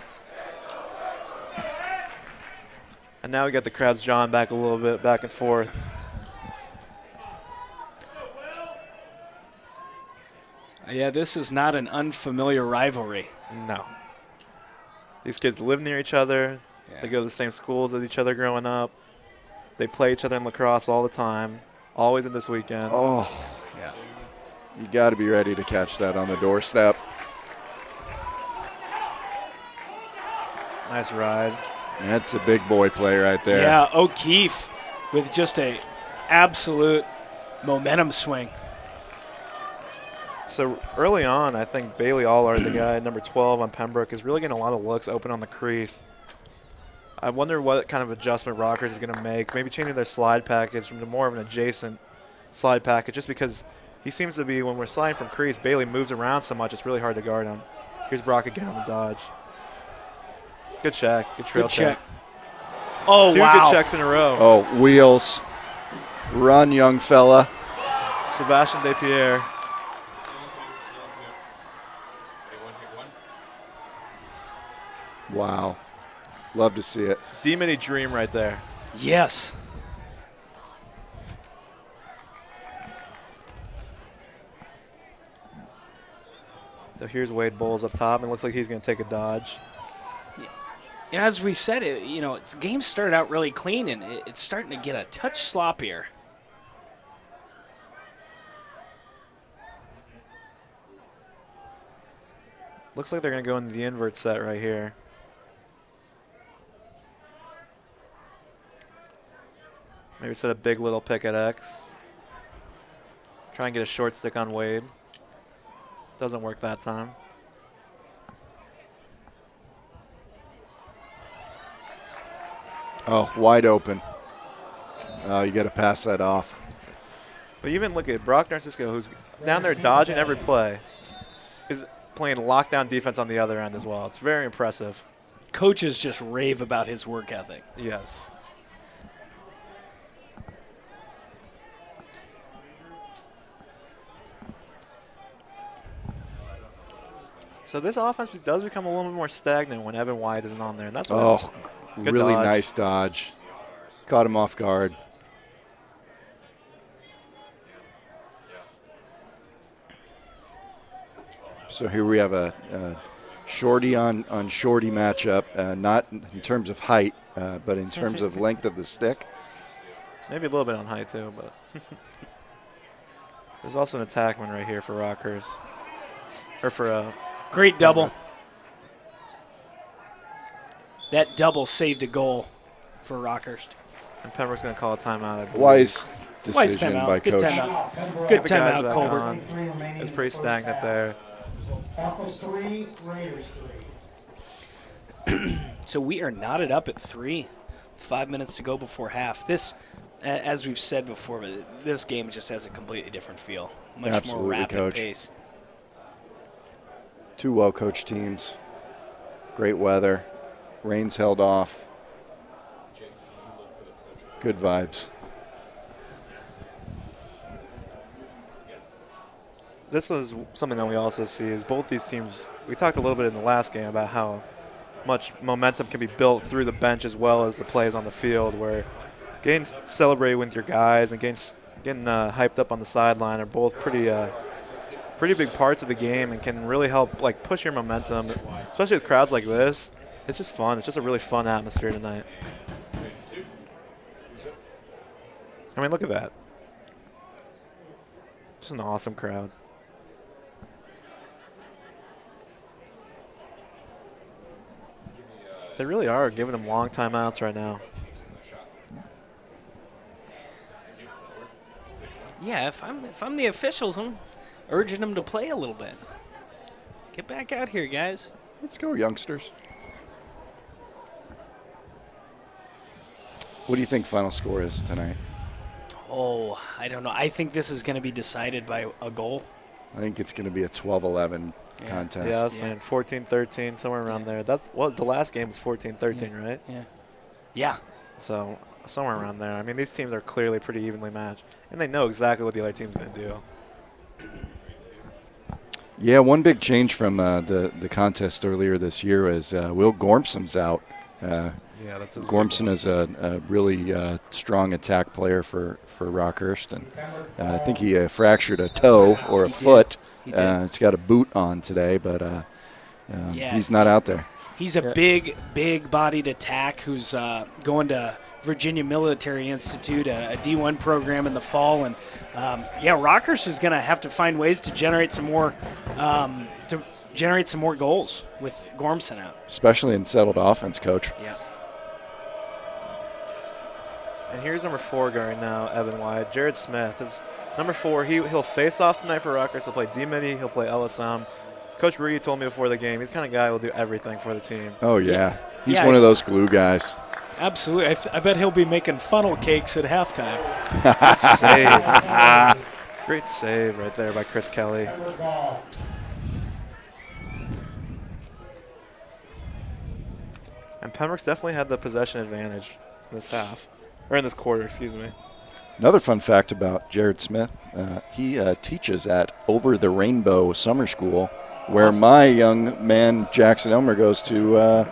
And now we got the crowds jawing back a little bit, back and forth. Yeah, this is not an unfamiliar rivalry. No. These kids live near each other. Yeah. They go to the same schools as each other growing up. They play each other in lacrosse all the time, always in this weekend. Oh, Yeah. you got to be ready to catch that on the doorstep. Nice ride. That's a big boy play right there. Yeah, O'Keefe with just a absolute momentum swing. So early on, I think Bailey Allard, the guy number 12 on Pembroke, is really getting a lot of looks open on the crease. I wonder what kind of adjustment Rockers is going to make. Maybe changing their slide package from more of an adjacent slide package, just because he seems to be, when we're sliding from crease, Bailey moves around so much it's really hard to guard him. Here's Brock again on the dodge. Good check. Good trail Good check. Oh, Two wow. good checks in a row. Oh, wheels. Run, young fella. Sebastian Despierre. Wow. Love to see it. D-Mini dream right there. Yes. So here's Wade Bowles up top, and it looks like he's going to take a dodge. As we said, the game started out really clean, and it's starting to get a touch sloppier. Looks like they're going to go into the invert set right here. Maybe set a big little pick at X. Try and get a short stick on Wade. Doesn't work that time. Oh, wide open. Oh, you got to pass that off. But even look at Brock Narcisco, who's down there dodging every play, is playing lockdown defense on the other end as well. It's very impressive. Coaches just rave about his work ethic. Yes. So this offense does become a little bit more stagnant when Evan White isn't on there. And that's what really dodge. nice dodge. Caught him off guard. So here we have a shorty on shorty matchup, not in terms of height, but in terms of length of the stick. Maybe a little bit on height too, but there's also an attackman right here for Rockhurst. Or for great double. That double saved a goal for Rockhurst. And Pembroke's going to call a timeout. Wise Wise decision timeout. by Good coach. timeout. Good the guys timeout, back Colbert. on. It's pretty stagnant there. Falcons 3, Raiders 3. So we are knotted up at 3. 5 minutes to go before half. This, as we've said before, but this game just has a completely different feel. Much Absolutely, more rapid Coach. pace. Two well-coached teams. Great weather. Rain's held off. Good vibes. This is something that we also see is both these teams, we talked a little bit in the last game about how much momentum can be built through the bench as well as the plays on the field, where getting celebrated with your guys and getting hyped up on the sideline are both pretty big parts of the game and can really help like push your momentum, especially with crowds like this. It's just fun. It's just a really fun atmosphere tonight. I mean, look at that. Just an awesome crowd. They really are giving them long timeouts right now. Yeah, if I'm the officials, I'm urging them to play a little bit. Get back out here, guys. Let's go, youngsters. What do you think final score is tonight? Oh, I don't know. I think this is going to be decided by a goal. I think it's going to be a 12-11 contest. Yeah, I was saying 14-13, somewhere around there. That's the last game was 14-13, right? Yeah. Yeah. So somewhere around there. I mean, these teams are clearly pretty evenly matched, and they know exactly what the other team's going to do. Yeah, one big change from the contest earlier this year is Will Gormson's out. Yeah, that's a Gormson is a really strong attack player for Rockhurst, and I think he fractured a toe or a foot. He did. He's got a boot on today, but Yeah. he's not out there. He's a big-bodied attack who's going to Virginia Military Institute, a D1 program in the fall, and Rockhurst is going to have to find ways to generate some more goals with Gormson out. Especially in settled offense, Coach. Yeah. And here's number 4 guard now, Evan White. Jared Smith is number 4. He'll face off tonight for Rockhurst. He'll play D-Mini. He'll play LSM. Coach Rudy told me before the game, he's the kind of guy who will do everything for the team. Oh, yeah. He's Yeah, one of those glue guys. Absolutely. I bet he'll be making funnel cakes at halftime. Good save. Great save right there by Chris Kelly. And Pembroke's definitely had the possession advantage this half. Or in this quarter, excuse me. Another fun fact about Jared Smith, he teaches at Over the Rainbow Summer School, where Awesome. my young man Jackson Elmer goes to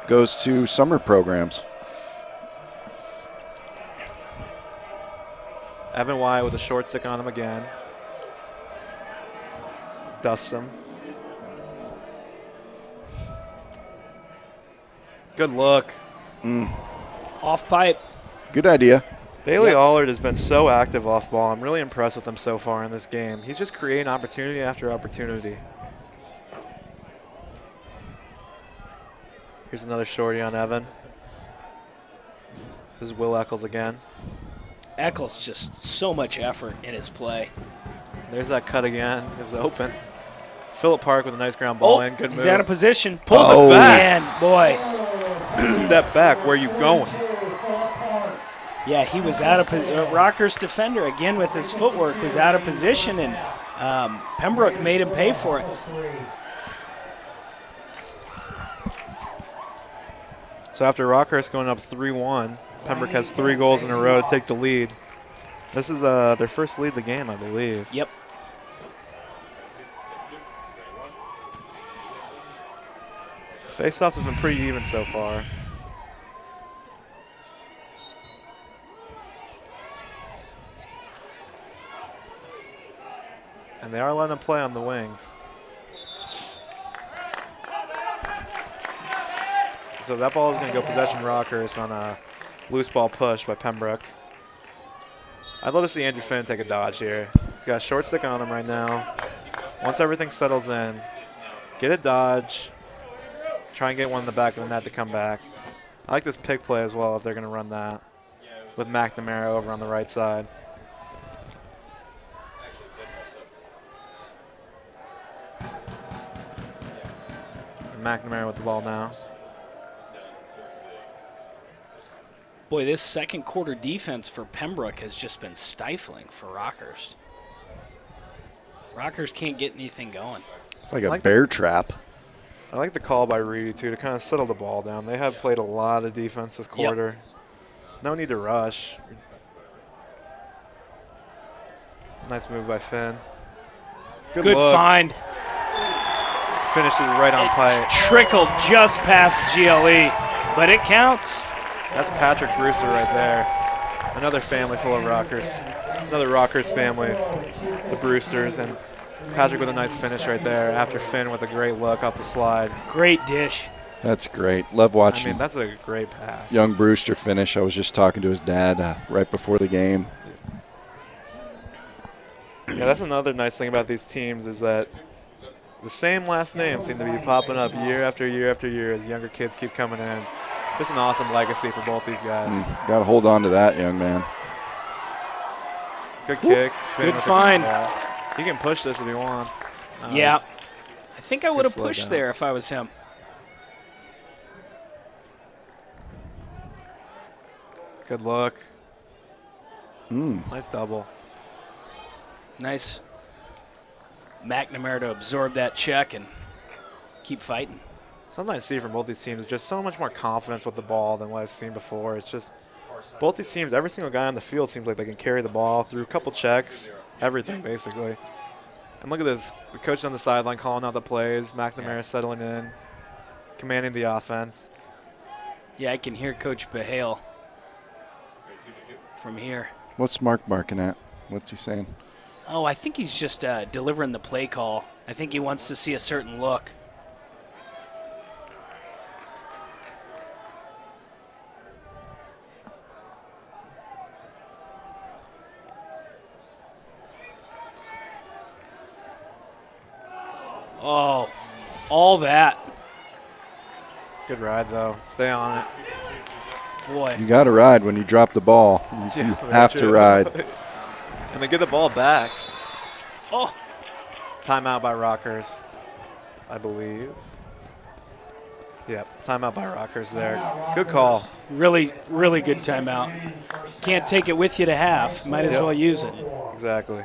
goes to summer programs. Evan Wyatt with a short stick on him again. Dusts him. Good look. Off pipe. Good idea. Bailey Allard has been so active off ball. I'm really impressed with him so far in this game. He's just creating opportunity after opportunity. Here's another shorty on Evan. This is Will Eccles again. Eccles just so much effort in his play. There's that cut again. It was open. Phillip Park with a nice ground ball in. Good move. He's out of position. Pulls it back. Man, boy. Step back. Where you going? Yeah, he was out of position. Rockhurst defender, again with his footwork, was out of position, and Pembroke made him pay for it. So after Rockhurst going up 3-1, Pembroke has 3 goals in a row to take the lead. This is their first lead of the game, I believe. Yep. Face-offs have been pretty even so far. And they are letting them play on the wings. So that ball is going to go possession Rockhurst on a loose ball push by Pembroke. I'd love to see Andrew Finn take a dodge here. He's got a short stick on him right now. Once everything settles in, get a dodge. Try and get one in the back of the net to come back. I like this pick play as well if they're going to run that with McNamara over on the right side. And McNamara with the ball now. Boy, this second quarter defense for Pembroke has just been stifling for Rockhurst. Rockhurst can't get anything going. It's like a bear trap. I like the call by Reedy, too, to kind of settle the ball down. They have played a lot of defense this quarter. Yep. No need to rush. Nice move by Finn. Good find. Finished it right on pipe. Trickled just past GLE, but it counts. That's Patrick Brewster right there. Another family full of Rockers. Another Rockers family, the Brewsters. And Patrick with a nice finish right there after Finn with a great look off the slide. Great dish. That's great. Love watching. I mean, that's a great pass. Young Brewster finish. I was just talking to his dad right before the game. Yeah, that's another nice thing about these teams is that the same last names seem to be popping up year after year after year as younger kids keep coming in. Just an awesome legacy for both these guys. Got to hold on to that, young man. Good kick. Good find. He can push this if he wants. Yeah. I think I would have pushed there if I was him. Good look. Nice double. Nice. McNamara to absorb that check and keep fighting. Something I see from both these teams is just so much more confidence with the ball than what I've seen before. It's just both these teams, every single guy on the field seems like they can carry the ball through a couple checks, everything basically. And look at this. The coach on the sideline calling out the plays. McNamara settling in, commanding the offense. Yeah, I can hear Coach Behale from here. What's Mark marking at? What's he saying? Oh, I think he's just delivering the play call. I think he wants to see a certain look. Oh, all that. Good ride, though. Stay on it. Boy. You got to ride when you drop the ball. You have to ride. And they get the ball back. Oh. Timeout by Rockhurst, I believe. Yep, timeout by Rockhurst there. Good call. Really, really good timeout. Can't take it with you to half. Might as well use it. Exactly.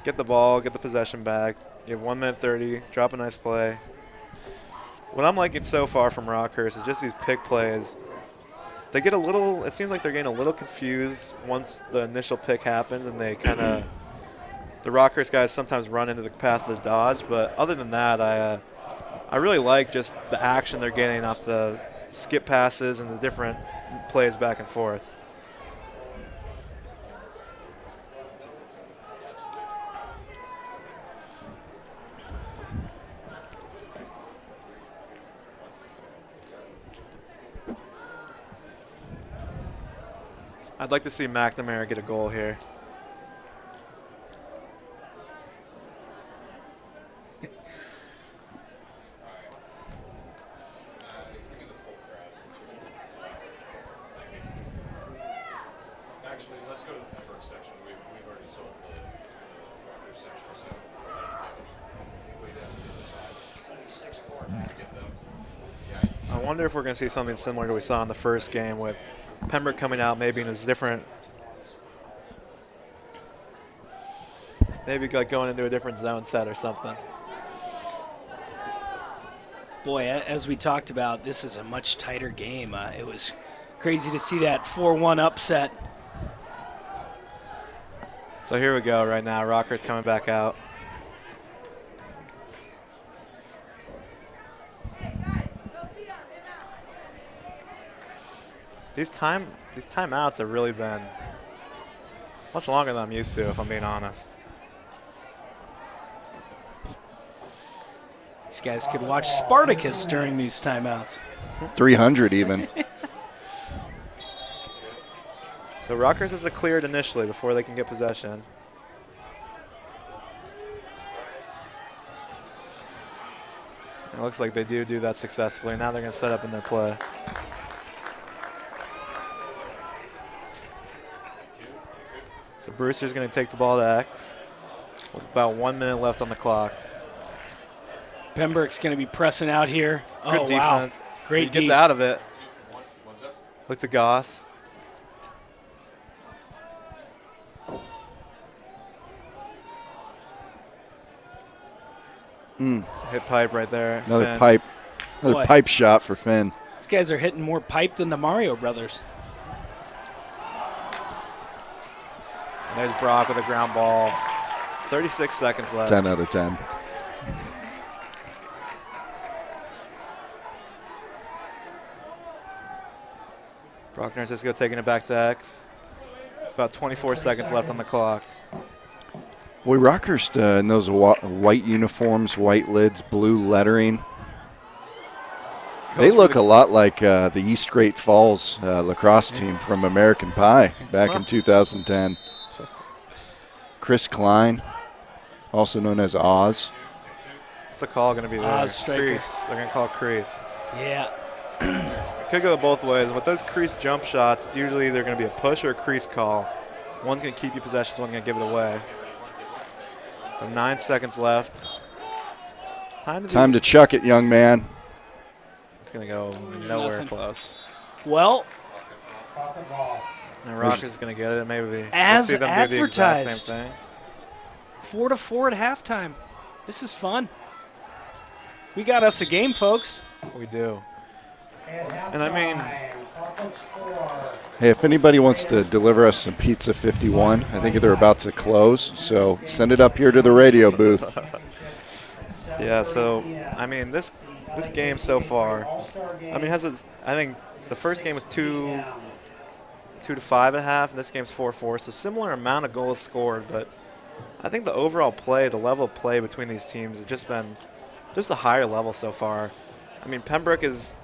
Get the ball, get the possession back. You have 1 minute 30, drop a nice play. What I'm liking so far from Rockhurst is just these pick plays. They get a little, it seems like they're getting a little confused once the initial pick happens and they kind of, the Rockhurst guys sometimes run into the path of the dodge, but other than that, I really like just the action they're getting off the skip passes and the different plays back and forth. I'd like to see McNamara get a goal here. Actually, let's go to the Pembroke section. We've already sold the Rogers section, so way down the other side. 6-4. Get them. I wonder if we're going to see something similar to what we saw in the first game with Pembroke coming out maybe in a different, maybe like going into a different zone set or something. Boy, as we talked about, this is a much tighter game. It was crazy to see that 4-1 upset. So here we go right now. Rocker's coming back out. These timeouts have really been much longer than I'm used to, if I'm being honest. These guys could watch Spartacus during these timeouts. 300 even. So Rutgers is cleared initially before they can get possession. It looks like they do that successfully. Now they're going to set up in their play. So Brewster's going to take the ball to X with about 1 minute left on the clock. Pembroke's going to be pressing out here. Good defense. Wow. Great He gets D. out of it. Look to Goss. Hit pipe right there. Another Finn. pipe. Another Boy. pipe shot for Finn. These guys are hitting more pipe than the Mario Brothers. And there's Brock with a ground ball. 36 seconds left. 10 out of 10. Brock Narcisco taking it back to X. About 24 seconds left on the clock. Boy, Rockhurst in those white uniforms, white lids, blue lettering. They look a lot like the East Great Falls lacrosse team from American Pie back in 2010. Chris Klein, also known as Oz. What's the call going to be there? Oz striker. Crease. They're going to call crease. Yeah. It could go both ways. With those crease jump shots, it's usually they're going to be a push or a crease call. One's going to keep you possession, one's going to give it away. So 9 seconds left. Time to chuck it, young man. It's going to go nowhere Nothing. close. Well, And Rocker's going to get it. Maybe As we'll see them do the exact advertised. same thing. 4-4 at halftime. This is fun. We got us a game, folks. We do. And I mean, Hey, if anybody wants to deliver us some Pizza 51, I think they're about to close, so send it up here to the radio booth. yeah. So I mean, this game so far, I mean, I think the first game was 2-5 at half, and this game's 4-4. So similar amount of goals scored, but I think the overall play, the level of play between these teams has just been a higher level so far. I mean, Pembroke is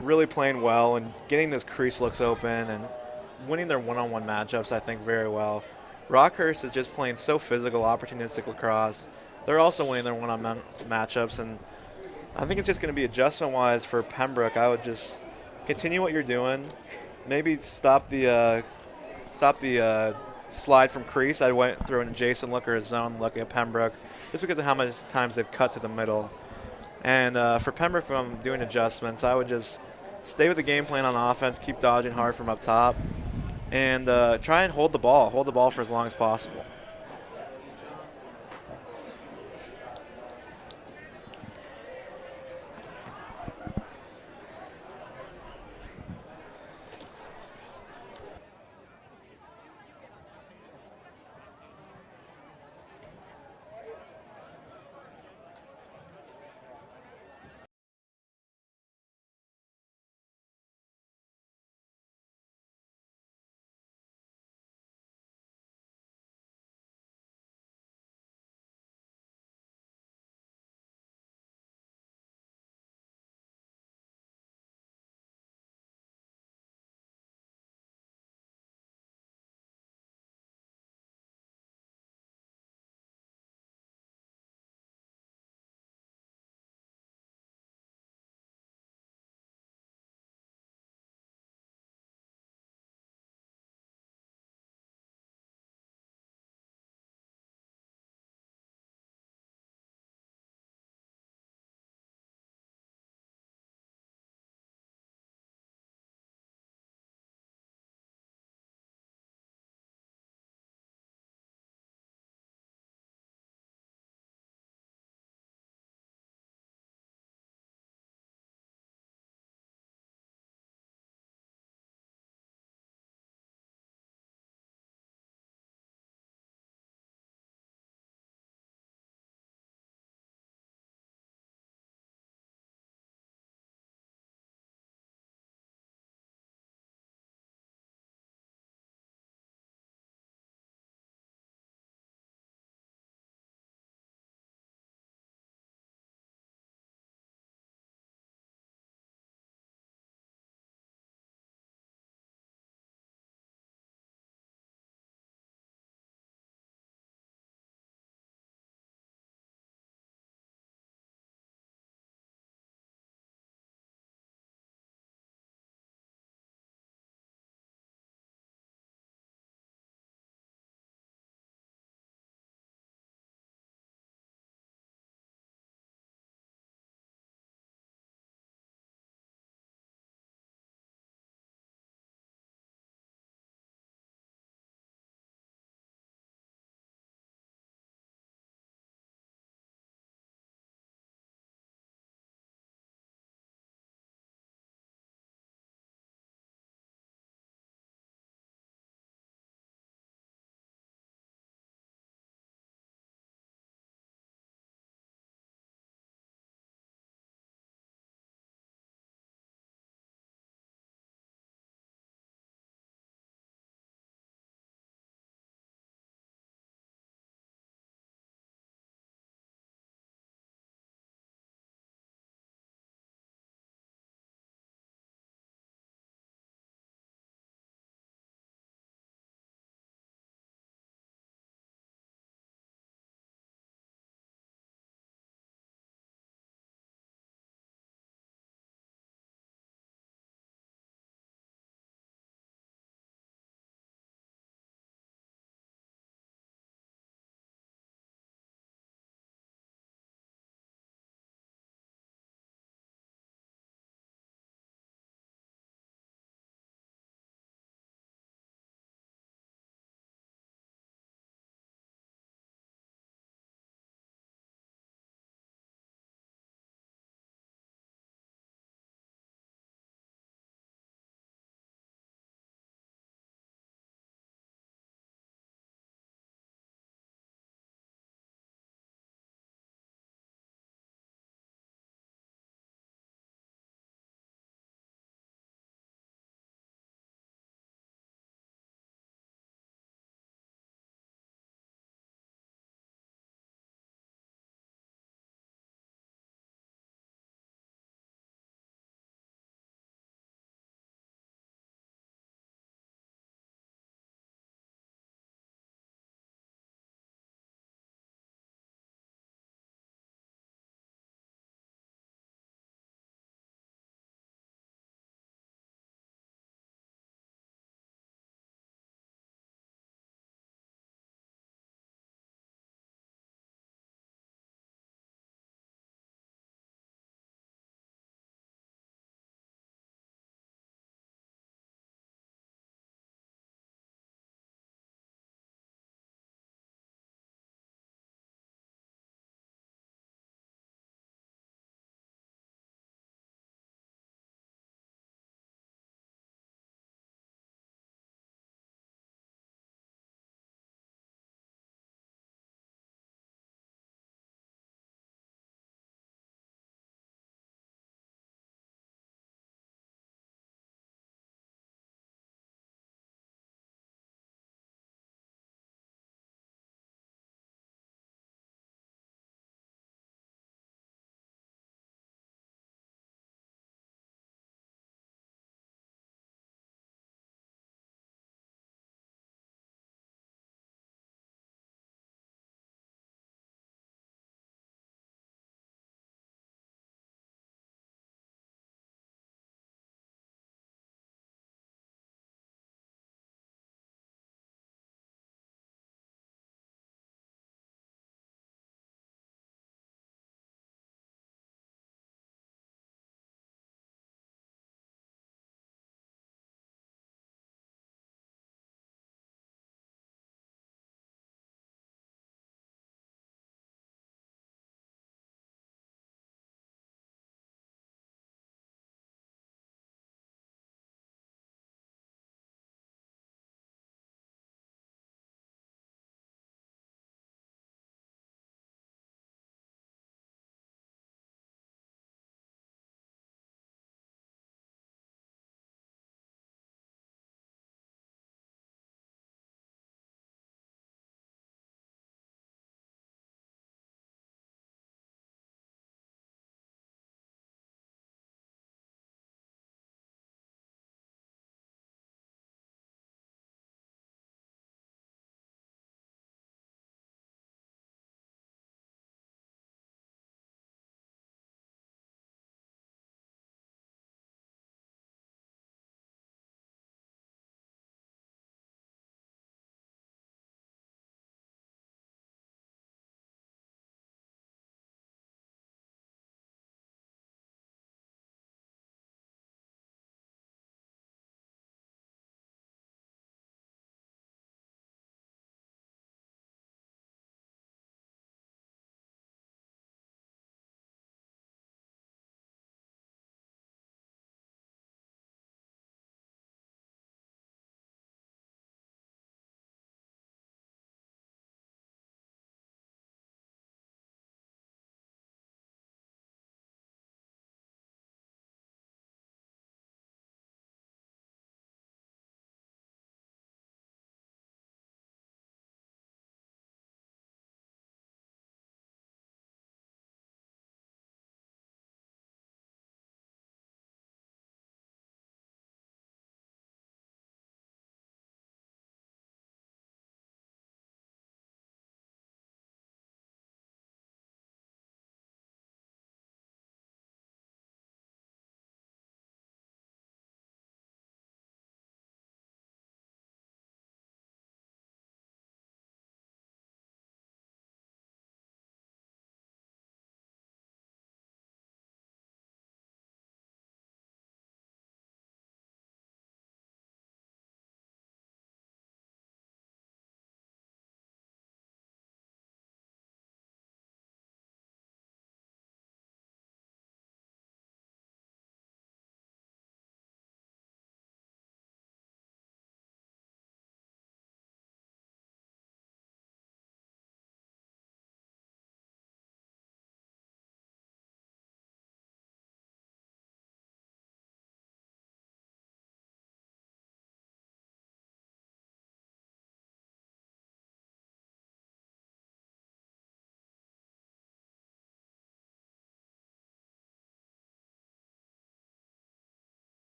really playing well and getting those crease looks open and winning their one-on-one matchups, I think, very well. Rockhurst is just playing so physical, opportunistic lacrosse. They're also winning their one-on-one matchups, and I think it's just going to be adjustment-wise for Pembroke. I would just continue what you're doing. Maybe stop the slide from crease. I went through an Jason look or a zone look at Pembroke just because of how many times they've cut to the middle. And for Pembroke, from doing adjustments, I would just stay with the game plan on offense, keep dodging hard from up top, and try and hold the ball for as long as possible.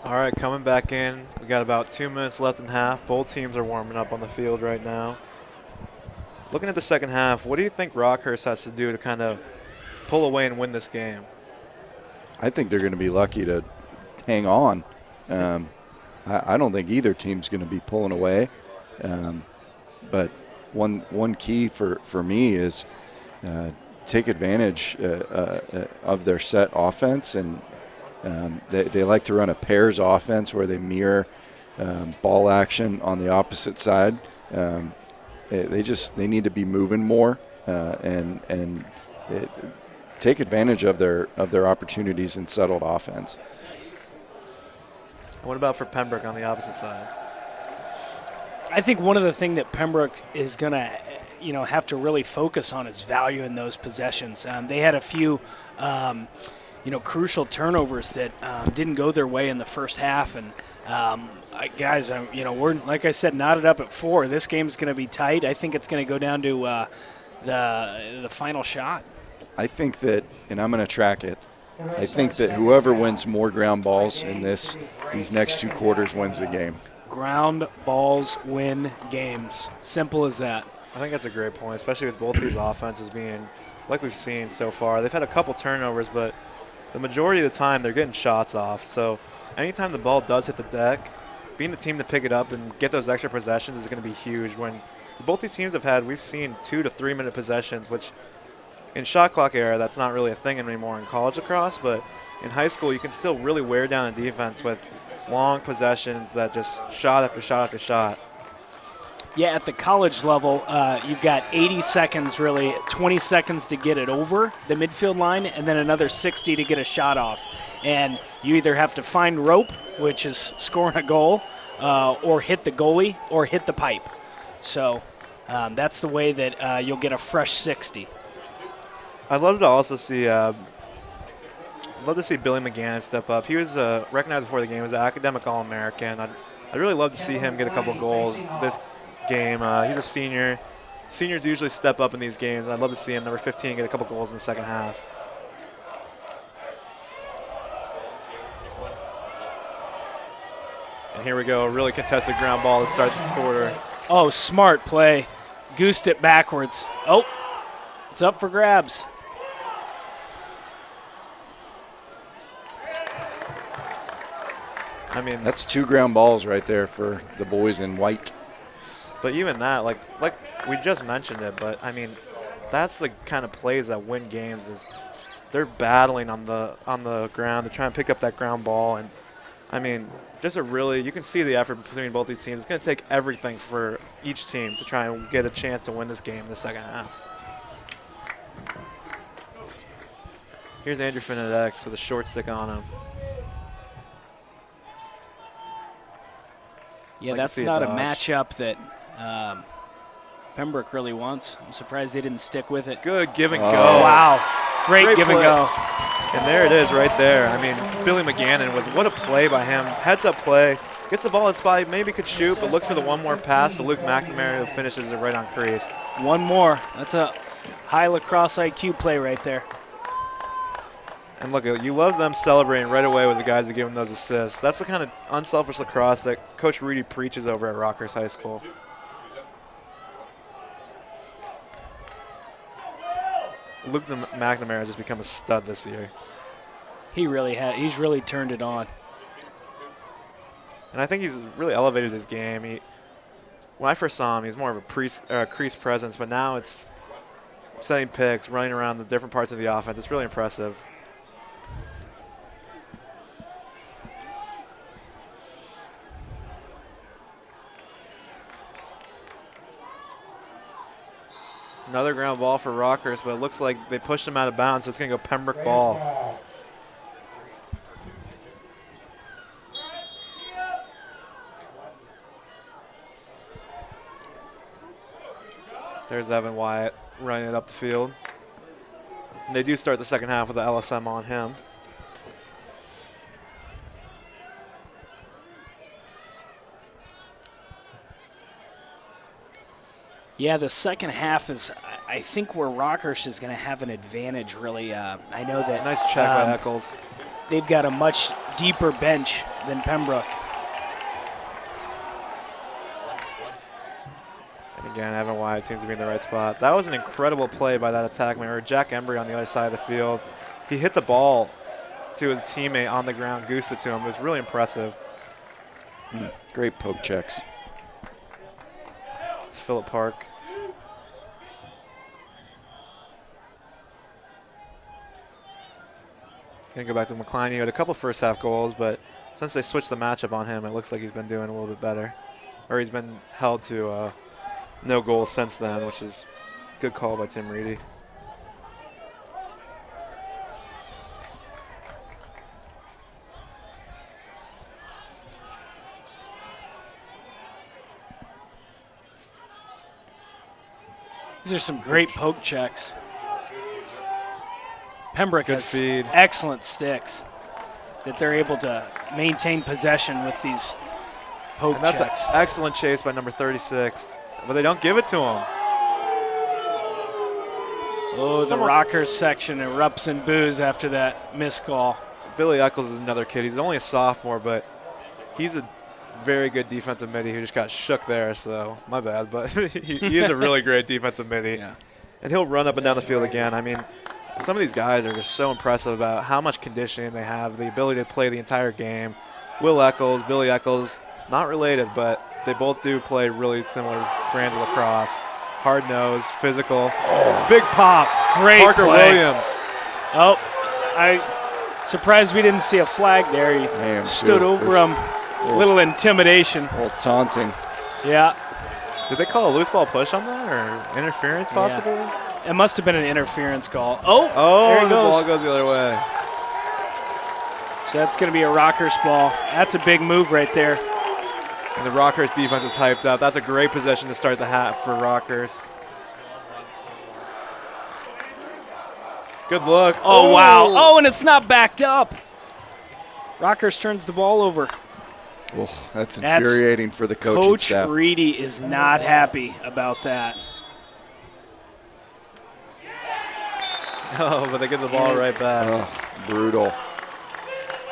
All right, coming back in. We got about 2 minutes left in half. Both teams are warming up on the field right now. Looking at the second half, what do you think Rockhurst has to do to kind of pull away and win this game? I think they're going to be lucky to hang on. I don't think either team's going to be pulling away. But one key for me is take advantage of their set offense, and they like to run a pairs offense where they mirror ball action on the opposite side. They need to be moving more and take advantage of their opportunities in settled offense. What about for Pembroke on the opposite side? I think one of the things that Pembroke is going to, have to really focus on is value in those possessions. They had a few, crucial turnovers that didn't go their way in the first half, and guys, we're, like I said, knotted up at 4. This game's going to be tight. I think it's going to go down to the final shot. I think that, and I'm going to track it, I think that whoever wins more ground balls in these next 2 quarters wins the game. Ground balls win games. Simple as that. I think that's a great point, especially with both these offenses being, like we've seen so far. They've had a couple turnovers, but the majority of the time they're getting shots off. So anytime the ball does hit the deck, being the team to pick it up and get those extra possessions is going to be huge. When both these teams have had, we've seen 2 to 3 minute possessions, which in shot clock era, that's not really a thing anymore in college lacrosse, but in high school, you can still really wear down a defense with long possessions that just shot after shot after shot. Yeah, at the college level, you've got 80 seconds, really, 20 seconds to get it over the midfield line, and then another 60 to get a shot off. And you either have to find rope, which is scoring a goal, or hit the goalie, or hit the pipe. So that's the way that you'll get a fresh 60. I'd love to also see Billy McGann step up. He was recognized before the game as an academic All-American. I'd really love to see him get a couple goals this game. He's a senior. Seniors usually step up in these games, and I'd love to see him, number 15, get a couple goals in the second half. And here we go, a really contested ground ball to start the quarter. Oh, smart play. Goosed it backwards. Oh, it's up for grabs. I mean, That's 2 ground balls right there for the boys in white. but even that, like we just mentioned it, but I mean, that's the kind of plays that win games. Is they're battling on the ground to try and pick up that ground ball, and I mean, just you can see the effort between both these teams. It's going to take everything for each team to try and get a chance to win this game in the second half. Here's Andrew Finn at X with a short stick on him. Yeah, that's not a matchup that Pembroke really wants. I'm surprised they didn't stick with it. Good give and go. Wow. Great give play. and go. And there it is right there. I mean, Billy McGannon with what a play by him. Heads up play. Gets the ball at spot. Maybe could shoot, but looks for the one more pass to Luke McNamara, who finishes it right on crease. One more. That's a high lacrosse IQ play right there. And look, you love them celebrating right away with the guys that give them those assists. That's the kind of unselfish lacrosse that Coach Rudy preaches over at Rockhurst High School. Luke McNamara has just become a stud this year. He really has. He's really turned it on. And I think he's really elevated his game. When I first saw him, he's more of a crease presence, but now it's setting picks, running around the different parts of the offense. It's really impressive. Another ground ball for Rockhurst, but it looks like they pushed him out of bounds, so it's going to go Pembroke ball. There's Evan Wyatt running it up the field. And they do start the second half with the LSM on him. Yeah, the second half is, I think, where Rockhurst is going to have an advantage, really. I know that. Nice check by Eccles. They've got a much deeper bench than Pembroke. And again, Evan Wyatt seems to be in the right spot. That was an incredible play by that attackman, or Jack Embry on the other side of the field. He hit the ball to his teammate on the ground, goosed it to him. It was really impressive. Great poke checks. It's Phillip Park. Gonna go back to McCliney. He had a couple first half goals, but since they switched the matchup on him, it looks like he's been doing a little bit better. Or he's been held to no goals since then, which is a good call by Tim Reedy. These are some great poke checks. Pembroke Good has feed. excellent sticks that they're able to maintain possession with these poke And that's an checks. excellent chase by number 36, but they don't give it to him. Oh, the Rockers section erupts in boos after that missed call. Billy Eccles is another kid. He's only a sophomore, but he's a very good defensive midi who just got shook there, so my bad. But he is a really great defensive midi. Yeah. And he'll run up and down the field again. I mean, some of these guys are just so impressive about how much conditioning they have, the ability to play the entire game. Will Eccles, Billy Eccles, not related, but they both do play really similar brands of lacrosse. Hard-nosed, physical, big pop. Great Parker play. Williams. Oh, I surprised we didn't see a flag there. He am stood too. over him. Little intimidation. A little taunting. Yeah. Did they call a loose ball push on that, or interference possibly? It must have been an interference call. Oh, Oh, there he the goes. ball goes the other way. So that's going to be a Rockers ball. That's a big move right there. And the Rockers defense is hyped up. That's a great possession to start the half for Rockers. Good look. Oh, wow. Oh, and it's not backed up. Rockers turns the ball over. Oh, that's infuriating for the coaching Coach staff. Reedy is not happy about that. Oh, but they get the ball right back. Ugh, brutal.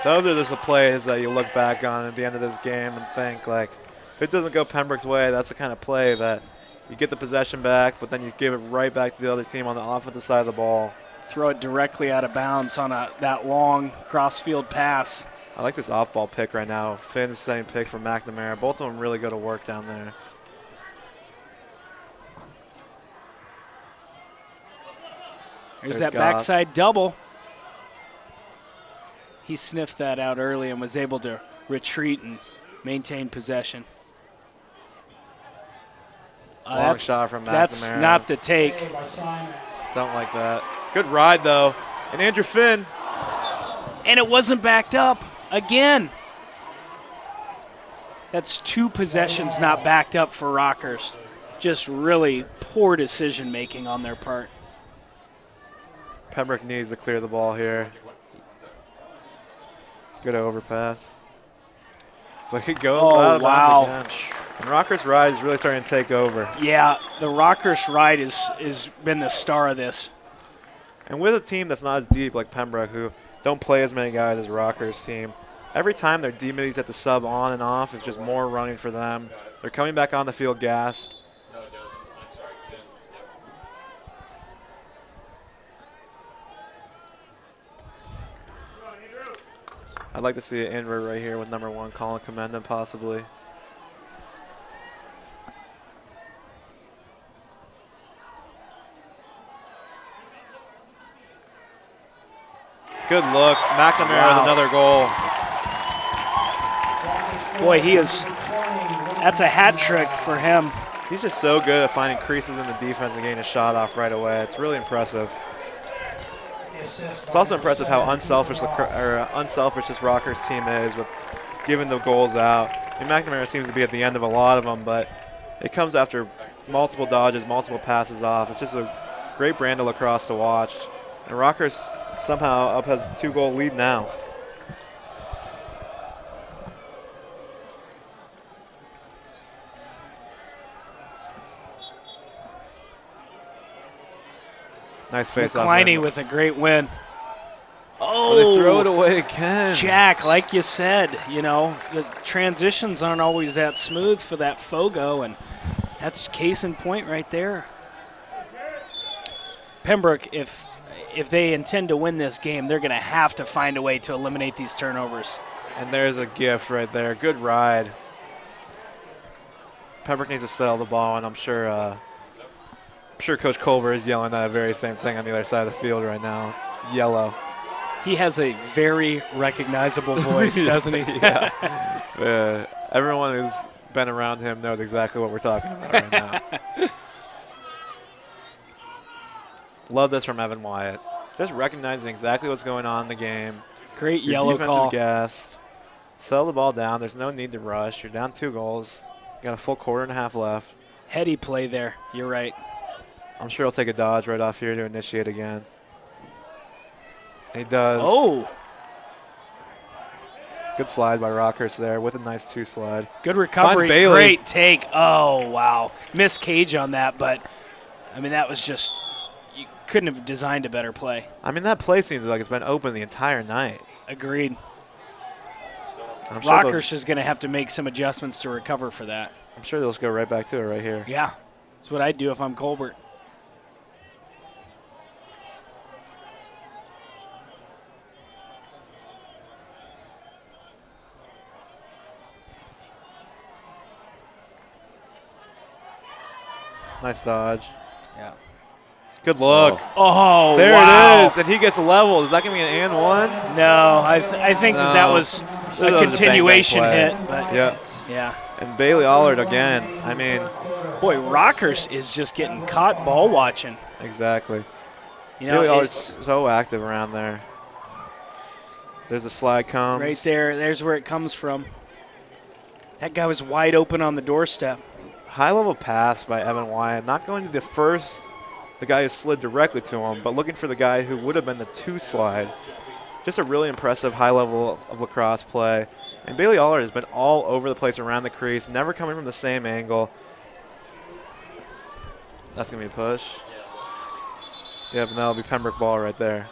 Those are just the plays that you look back on at the end of this game and think, like, if it doesn't go Pembroke's way, that's the kind of play that you get the possession back, but then you give it right back to the other team on the offensive side of the ball. Throw it directly out of bounds on that long cross-field pass. I like this off-ball pick right now. Finn's setting pick from McNamara. Both of them really go to work down there. There's There's that Goss. backside double. He sniffed that out early and was able to retreat and maintain possession. Long shot from McNamara. That's not the take. Don't like that. Good ride, though. And Andrew Finn. And it wasn't backed up again. That's two possessions not backed up for Rockhurst. Just really poor decision-making on their part. Pembroke needs to clear the ball here. Good overpass. But it goes out of bounds again. And Rockhurst ride is really starting to take over. Yeah, the Rockhurst ride is been the star of this. And with a team that's not as deep like Pembroke, who don't play as many guys as Rockhurst team, every time their D-middies have to sub on and off, it's just more running for them. They're coming back on the field gassed. No, it doesn't. I'm sorry, Ken. Yep. I'd like to see an invert right here with number 1, Colin Commenda, possibly. Good look. McNamara with another goal. Boy, that's a hat trick for him. He's just so good at finding creases in the defense and getting a shot off right away. It's really impressive. It's also impressive how unselfish this Rockers team is with giving the goals out. I mean, McNamara seems to be at the end of a lot of them, but it comes after multiple dodges, multiple passes off. It's just a great brand of lacrosse to watch. And Rockers somehow up has a 2-goal lead now. Nice face off. McCliney with a great win. Oh, Oh, they throw it away again. Jack, like you said, the transitions aren't always that smooth for that Fogo, and that's case in point right there. Pembroke, if they intend to win this game, they're going to have to find a way to eliminate these turnovers. And there's a gift right there. Good ride. Pembroke needs to settle the ball, and I'm sure Coach Colbert is yelling that very same thing on the other side of the field right now. It's yellow. He has a very recognizable voice, doesn't he? Yeah. Everyone who's been around him knows exactly what we're talking about right now. Love this from Evan Wyatt. Just recognizing exactly what's going on in the game. Great Your yellow defense call. is gassed. Settle the ball down. There's no need to rush. You're down 2 goals. You got a full quarter and a half left. Heady play there. You're right. I'm sure he'll take a dodge right off here to initiate again. And he does. Oh, Good slide by Rockhurst there with a nice 2 slide. good recovery. Finds Bailey. Great take. Oh, wow. Missed Cage on that, but, that was just – you couldn't have designed a better play. That play seems like it's been open the entire night. Agreed. I'm sure Rockhurst is going to have to make some adjustments to recover for that. I'm sure they'll just go right back to it right here. Yeah, that's what I'd do if I'm Colbert. Nice dodge. Yeah. Good look. Oh, There wow. it is, and he gets leveled. Is that going to be an and one? No, I think No. that was This a was bang-bang continuation play. hit. But Yeah. yeah. And Bailey Allard again. Boy, Rockhurst is just getting caught ball watching. Exactly. it- Bailey Allard's so active around there. There's a slide comes. right there. There's where it comes from. That guy was wide open on the doorstep. High-level pass by Evan Wyatt. Not going to the guy who slid directly to him, but looking for the guy who would have been the 2 slide. Just a really impressive high level of lacrosse play. And Bailey Allard has been all over the place around the crease, never coming from the same angle. That's going to be a push. Yep, and that'll be Pembroke ball right there.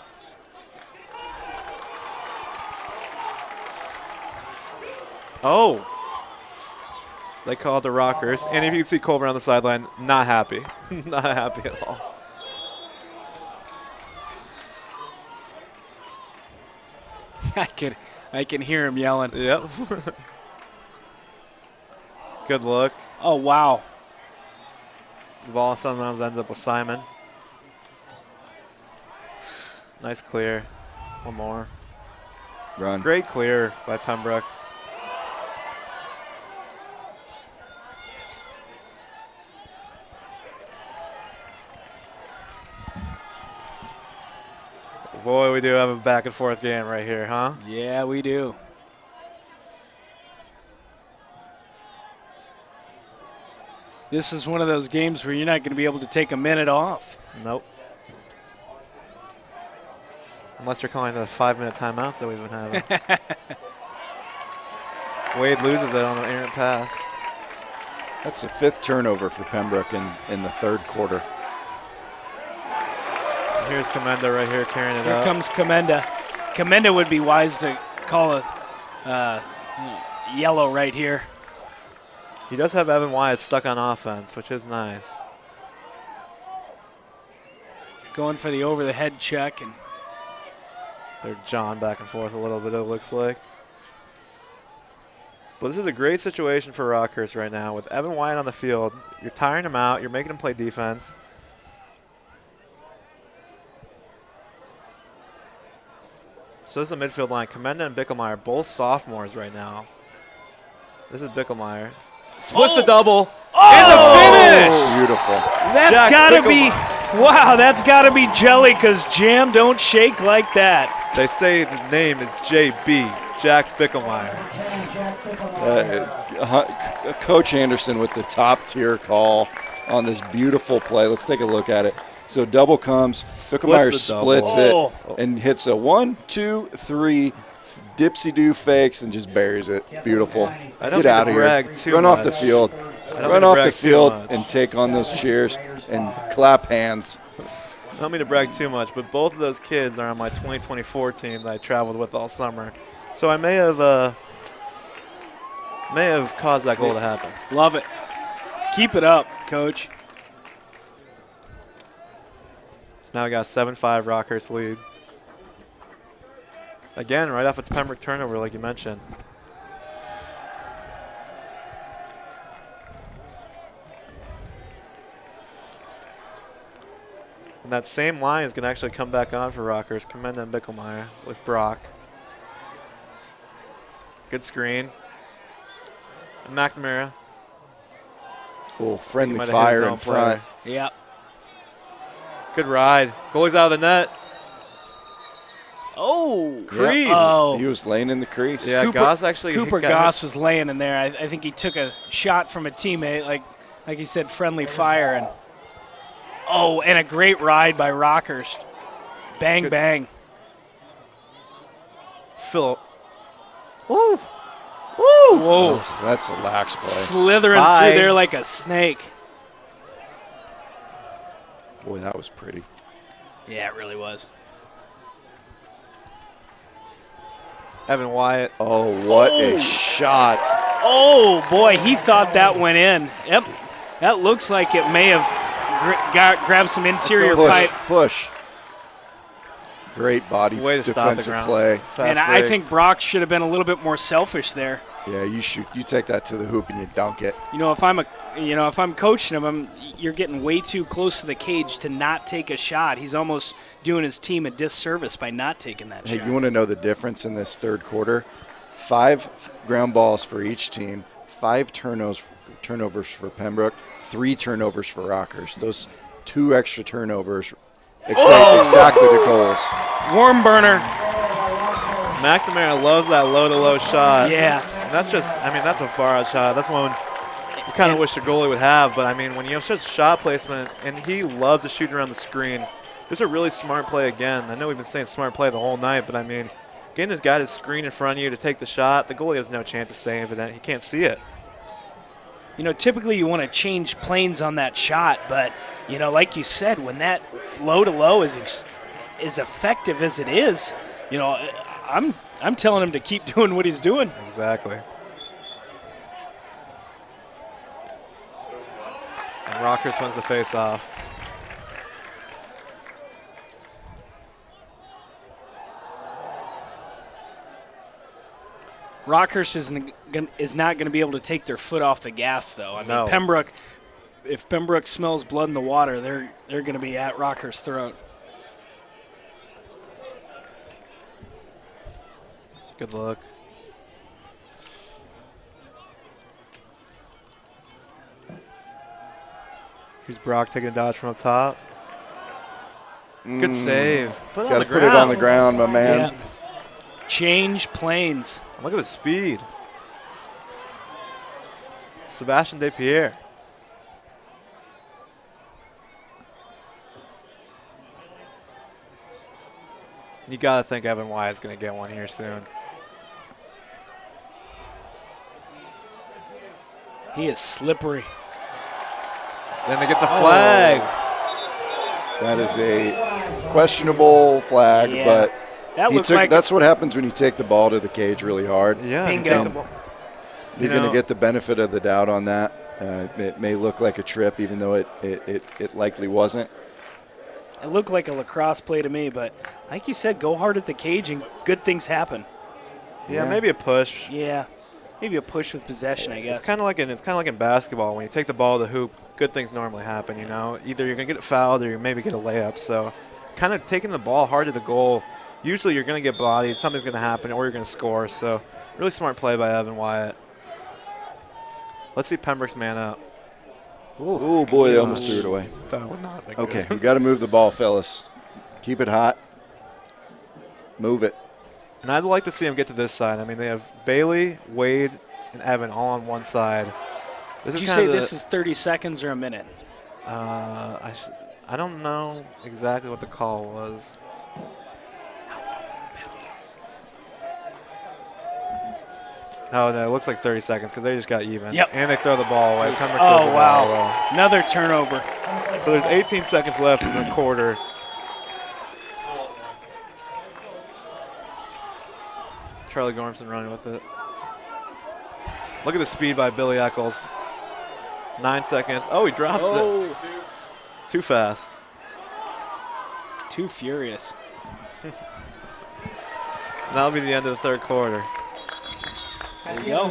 Oh! They called the Rockers. And if you can see Colbert on the sideline, not happy. Not happy at all. I can hear him yelling. Yep. Good look. Oh, wow. The ball sometimes ends up with Simon. Nice clear. One more. Run. Great clear by Pembroke. Boy, we do have a back and forth game right here, huh? Yeah, we do. This is one of those games where you're not going to be able to take a minute off. Nope. Unless you're calling the 5-minute timeouts that we've been having. Wade loses it on an errant pass. That's the 5th turnover for Pembroke in the 3rd quarter. And here's Commenda right here carrying it Here up. comes Commenda. Commenda would be wise to call a yellow right here. He does have Evan Wyatt stuck on offense, which is nice. Going for the over-the-head check. And They're jawing back and forth a little bit, it looks like. But this is a great situation for Rockhurst right now. With Evan Wyatt on the field, you're tiring him out. You're making him play defense. So this is a midfield line. Commenda and Bickelmeyer, both sophomores right now. This is Bickelmeyer. Splits the double. And the finish! Beautiful. that's Jack got to Bickelmeyer. be, wow, that's got to be jelly because Jam don't shake like that. They say the name is JB, Jack Bickelmeyer. Coach Anderson with the top-tier call on this beautiful play. Let's take a look at it. So double comes, Bickelmeyer the splits double. it and hits a 1, 2, 3 dipsy-do fakes and just buries it. Beautiful. I don't Get out of mean to here. brag too Run off the much. field. don't mean Run to off the brag too field much. and take on those cheers and clap hands. don't mean to brag too much, but both of those kids are on my 2024 team that I traveled with all summer. So I may have caused that goal to happen. Love it. Keep it up, Coach. So now we got a 7-5 Rockhurst lead. Again, right off a Pembroke turnover, like you mentioned. And that same line is going to actually come back on for Rockhurst. Commenda and Bickelmeyer with Brock. Good screen. And McNamara. Oh, friendly Might have hit fire his in own front. play. Yeah. Good ride. Goalie's out of the net. Oh. Crease. Oh. He was laying in the crease. Yeah, Goss actually Cooper got Goss was laying in there. I think he took a shot from a teammate, like he said, friendly fire. And a great ride by Rockhurst. Bang, Good. bang. Phil. Woo. Woo. Whoa. Oh, that's a lax play. Slithering Bye. through there like a snake. Boy, that was pretty. Yeah, it really was. Evan Wyatt. Oh, what a shot. Oh, boy, he thought that went in. Yep. That looks like it may have grabbed some interior pipe. Push. Great body Way to stop the defensive ground. play. Fast And I break. think Brock should have been a little bit more selfish there. Yeah, you shoot. You take that to the hoop and you dunk it. You know, if I'm coaching him, you're getting way too close to the cage to not take a shot. He's almost doing his team a disservice by not taking that Hey, shot. you want to know the difference in this third quarter? 5 ground balls for each team, 5 turnovers for Pembroke, 3 turnovers for Rockhurst. Those 2 extra turnovers equate exactly to goals. Worm burner. McNamara loves that low-to-low shot. Yeah. And that's that's a far-out shot. That's one you kind of wish the goalie would have. But, I mean, when you have such shot placement, and he loves to shoot around the screen, this is a really smart play again. I know we've been saying smart play the whole night, but, I mean, getting this guy to screen in front of you to take the shot, the goalie has no chance of saving it. He can't see it. You know, typically you want to change planes on that shot, but, you know, like you said, when that low-to-low is effective as it is, you know, I'm telling him to keep doing what he's doing. Exactly. And Rockhurst wins the face-off. Rockhurst is not going to be able to take their foot off the gas, though. I mean, Pembroke, if Pembroke smells blood in the water, they're going to be at Rockhurst's throat. Good look. Here's Brock taking a dodge from up top. Good save. Put it on the Got to put it on the ground, my man. Yeah. Change planes. Look at the speed. Sebastian Despierre. You got to think Evan Wyatt's going to get one here soon. He is slippery. Then they get the flag. That is a questionable flag, Yeah. but That looks like that's what happens when you take the ball to the cage really hard. Yeah. Bingo. you take the ball. You're going to get the benefit of the doubt on that. It may look like a trip, even though it likely wasn't. it looked like a lacrosse play to me, but like you said, go hard at the cage and good things happen. Yeah, Yeah. maybe a push. Yeah, maybe a push with possession, I guess. It's kind of like in basketball. When you take the ball to the hoop, good things normally happen. You know, either you're gonna get it fouled or you maybe get a layup. So, kind of taking the ball hard to the goal. Usually, you're gonna get bodied. Something's gonna happen, or you're gonna score. So, really smart play by Evan Wyatt. Let's see Pembroke's man up. Oh, boy, they almost threw it away. That would not have been Okay, good. we got to move the ball, fellas. Keep it hot. Move it. And I'd like to see him get to this side. I mean, they have Bailey, Wade, and Evan all on one side. This Did is you kind say of this is 30 seconds or a minute? I don't know exactly what the call was. Oh, no, it looks like 30 seconds because they just got even. Yep. And they throw the ball away. Pembroke throws Oh, the ball wow. away. Another turnover. So there's 18 seconds left in the quarter. Charlie Gormson running with it. Look at the speed by Billy Eccles. 9 seconds. Oh, he drops it. Too fast. Too furious. That'll be the end of the third quarter. There we go.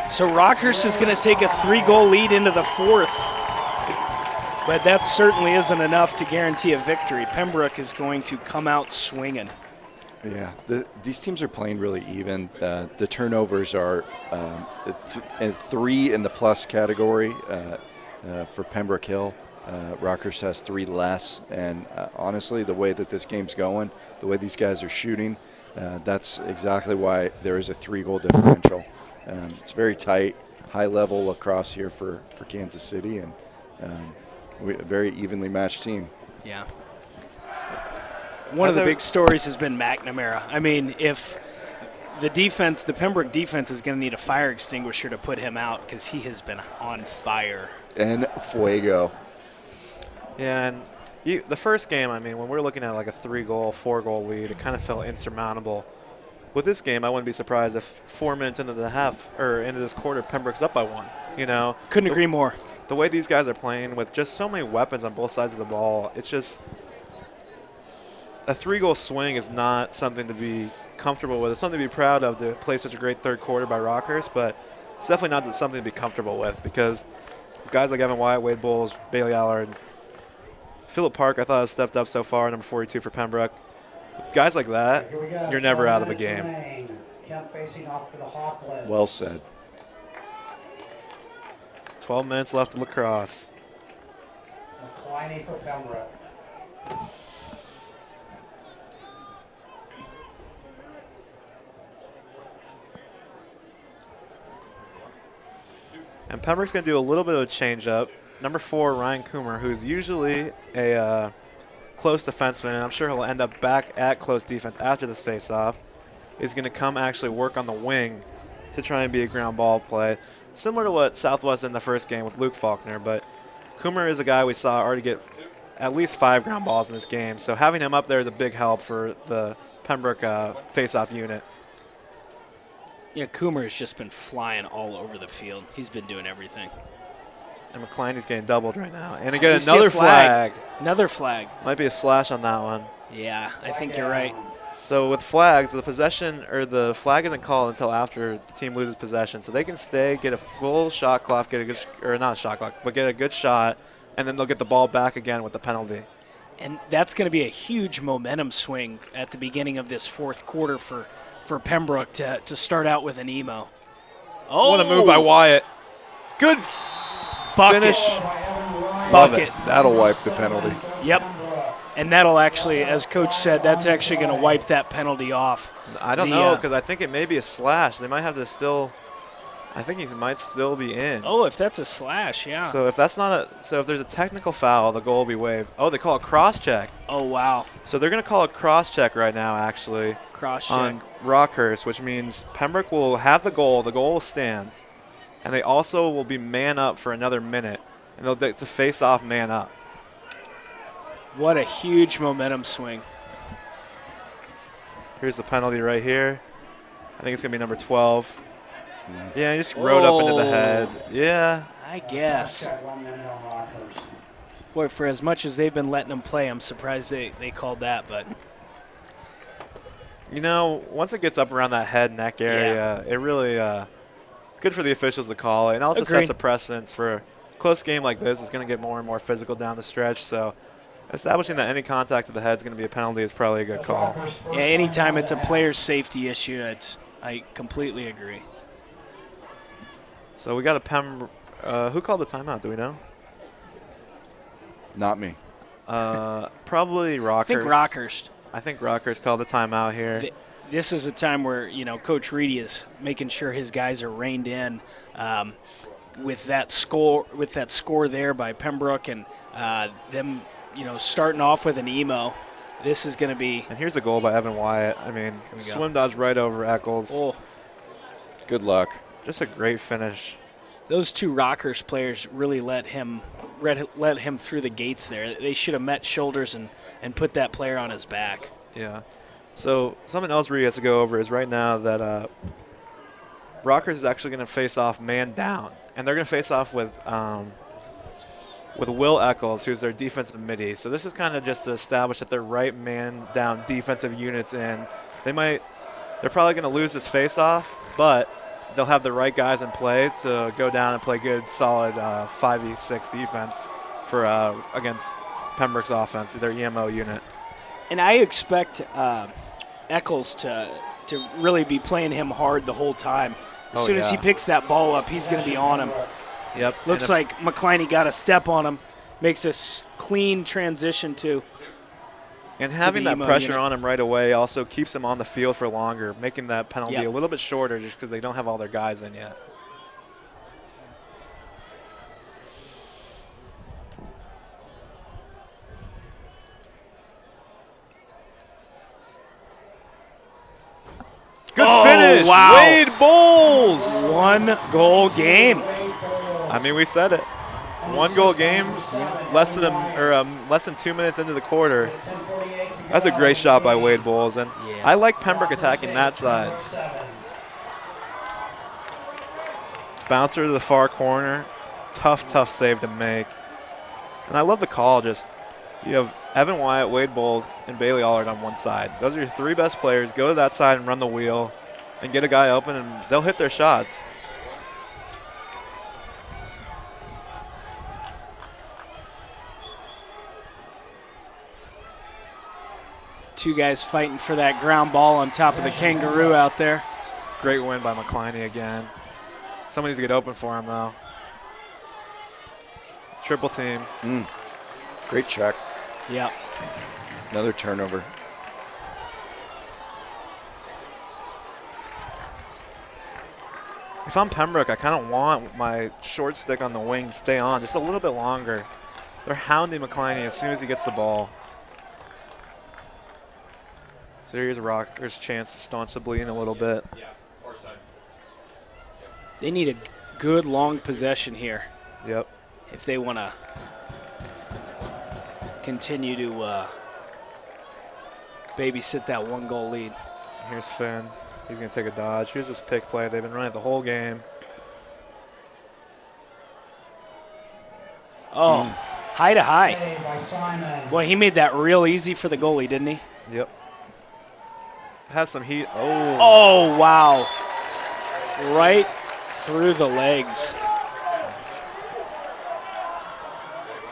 So Rockhurst is going to take a 3-goal lead into the fourth. But that certainly isn't enough to guarantee a victory. Pembroke is going to come out swinging. Yeah, these teams are playing really even. The turnovers are 3 in the plus category for Pembroke Hill. Rockhurst has 3 less. And honestly, the way that this game's going, the way these guys are shooting, that's exactly why there is a 3-goal differential. It's very tight, high level across here for Kansas City, and a very evenly matched team. Yeah. One of the big stories has been McNamara. I mean, if the defense, the Pembroke defense is going to need a fire extinguisher to put him out because he has been on fire. And fuego. Yeah, and the first game, I mean, when we're looking at like a 3-goal, 4-goal lead, it kind of felt insurmountable. With this game, I wouldn't be surprised if 4 minutes into the half or into this quarter, Pembroke's up by 1. You know, couldn't agree more. The way these guys are playing with just so many weapons on both sides of the ball, it's just a 3-goal swing is not something to be comfortable with. It's something to be proud of to play such a great third quarter by Rockhurst, but it's definitely not something to be comfortable with because guys like Evan Wyatt, Wade Bowles, Bailey Allard, Philip Park, I thought has stepped up so far, number 42 for Pembroke. Guys like that, you're never out of a game. Well said. 12 minutes left in lacrosse. McCliney for Pembroke. And Pembroke's going to do a little bit of a change-up. Number 4, Ryan Coomer, who's usually a close defenseman, and I'm sure he'll end up back at close defense after this face-off, is going to come actually work on the wing to try and be a ground ball play. Similar to what Southwest did in the first game with Luke Faulkner, but Coomer is a guy we saw already get at least 5 ground balls in this game, so having him up there is a big help for the Pembroke face-off unit. Yeah, Coomer has just been flying all over the field. He's been doing everything. And McCliney's getting doubled right now. And again, another flag. Another flag. Might be a slash on that one. Yeah, I think you're right. So with flags, the possession or the flag isn't called until after the team loses possession. So they can stay, get a full shot clock, get a good, or not a shot clock, but get a good shot, and then they'll get the ball back again with the penalty. And that's going to be a huge momentum swing at the beginning of this fourth quarter for Pembroke to start out with an emo. Oh, what a move by Wyatt. Good bucket. Finish. Bucket. That'll wipe the penalty. Yep. And that'll actually, as Coach said, that's actually going to wipe that penalty off. I don't know, because I think it may be a slash. They might have to still – I think he might still be in. Oh, if that's a slash, yeah. So if that's not a – so if there's a technical foul, the goal will be waived. Oh, they call a cross-check. Oh, wow. So they're going to call a cross-check right now, actually. Cross-check. On Rockhurst, which means Pembroke will have the goal will stand, and they also will be man up for another minute, and they'll get to face off man up. What a huge momentum swing. Here's the penalty right here. I think it's going to be number 12. Yeah, he just rode up into the head. Yeah. I guess. Boy, for as much as they've been letting them play, I'm surprised they called that, but. You know, once it gets up around that head neck area, it really it's good for the officials to call it. And also sets a precedence for a close game like this. It's going to get more and more physical down the stretch. So establishing that any contact to the head is going to be a penalty is probably a good call. Yeah, anytime it's a player's safety issue, I completely agree. So we got a who called the timeout? Do we know? Not me. Probably Rockhurst. I think Rockhurst called the timeout here. This is a time where, you know, Coach Reedy is making sure his guys are reined in with that score there by Pembroke and them, you know, starting off with an emo. This is going to be. And here's a goal by Evan Wyatt. I mean, swim dodge right over Eccles. Oh. Good luck. Just a great finish. Those two Rockhurst players really let him through the gates there. They should have met shoulders and put that player on his back. Yeah. So something else Ree has to go over is right now that Rockers is actually going to face off man down, and they're going to face off with Will Eccles, who's their defensive midi. So this is kind of just to establish that they're right man down defensive units, and they're probably going to lose this face-off, but they'll have the right guys in play to go down and play good, solid 5v6 defense for against Pembroke's offense, their EMO unit. And I expect Eccles to really be playing him hard the whole time. As soon as he picks that ball up, he's going to be on him. Yep. Looks like McCliney got a step on him. Makes a clean transition to. And having that pressure on him right away also keeps him on the field for longer, making that penalty a little bit shorter just because they don't have all their guys in yet. Good finish. Wow. Wade Bowles. 1 goal game. I mean, we said it. 1 goal game, less than 2 minutes into the quarter. That's a great shot by Wade Bowles, and I like Pembroke attacking that side. Bouncer to the far corner, tough save to make. And I love the call. Just you have Evan Wyatt, Wade Bowles, and Bailey Allard on one side. Those are your 3 best players. Go to that side and run the wheel, and get a guy open, and they'll hit their shots. Two guys fighting for that ground ball on top of the kangaroo out there. Great win by McCliney again. Someone needs to get open for him, though. Triple team. Great check. Yeah. Another turnover. If I'm Pembroke, I kind of want my short stick on the wing to stay on just a little bit longer. They're hounding McCliney as soon as he gets the ball. So here's Rocker's chance to staunch the bleeding a little bit. They need a good long possession here. Yep. If they want to continue to babysit that 1 goal lead. Here's Finn. He's going to take a dodge. Here's this pick play. They've been running it the whole game. Oh, high to high. Boy, he made that real easy for the goalie, didn't he? Yep. Has some heat. Oh, wow. Right through the legs.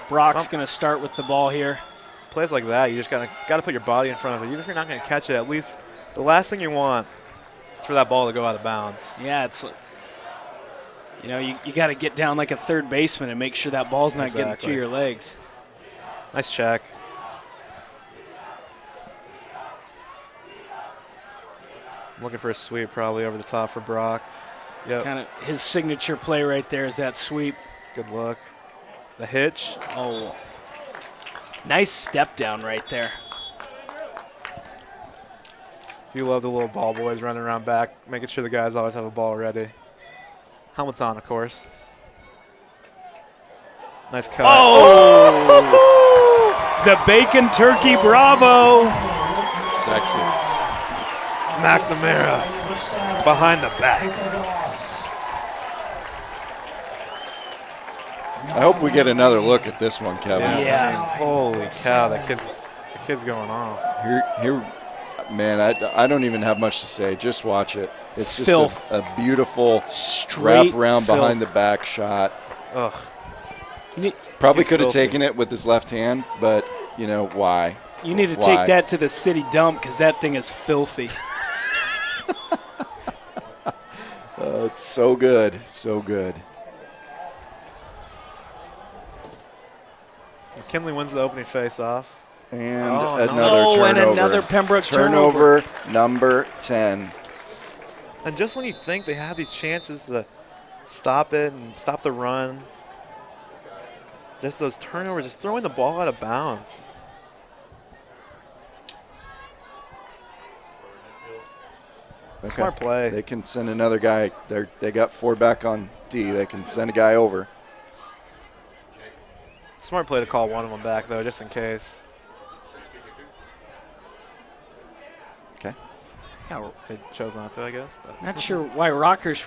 Brock's going to start with the ball here. Plays like that, you just got to put your body in front of it. Even if you're not going to catch it, at least the last thing you want is for that ball to go out of bounds. Yeah, it's you got to get down like a third baseman and make sure that ball's not getting through your legs. Nice check. Looking for a sweep probably over the top for Brock. Yep. Kind of his signature play right there is that sweep. Good look. The hitch. Oh, nice step down right there. You love the little ball boys running around back, making sure the guys always have a ball ready. Helmets on, of course. Nice cut. Oh! The bacon turkey bravo. Sexy. McNamara behind the back. I hope we get another look at this one, Kevin. Yeah. I mean, holy cow, the kid's going off. Here, man, I don't even have much to say. Just watch it. It's just Filth. a beautiful Straight wrap around filth. behind the back shot. Ugh. Probably He's could have filthy. taken it with his left hand, but why? You need to Why? take that to the city dump because that thing is filthy. It's so good, so good. McKinley wins the opening face-off. And Oh, no. another turnover. And another Pembroke turnover number 10. And just when you think they have these chances to stop it and stop the run, just those turnovers, just throwing the ball out of bounds. Okay. Smart play. They can send another guy. They got 4 back on D. They can send a guy over. Smart play to call one of them back, though, just in case. Yeah, They chose not to, I guess. But not sure why Rockers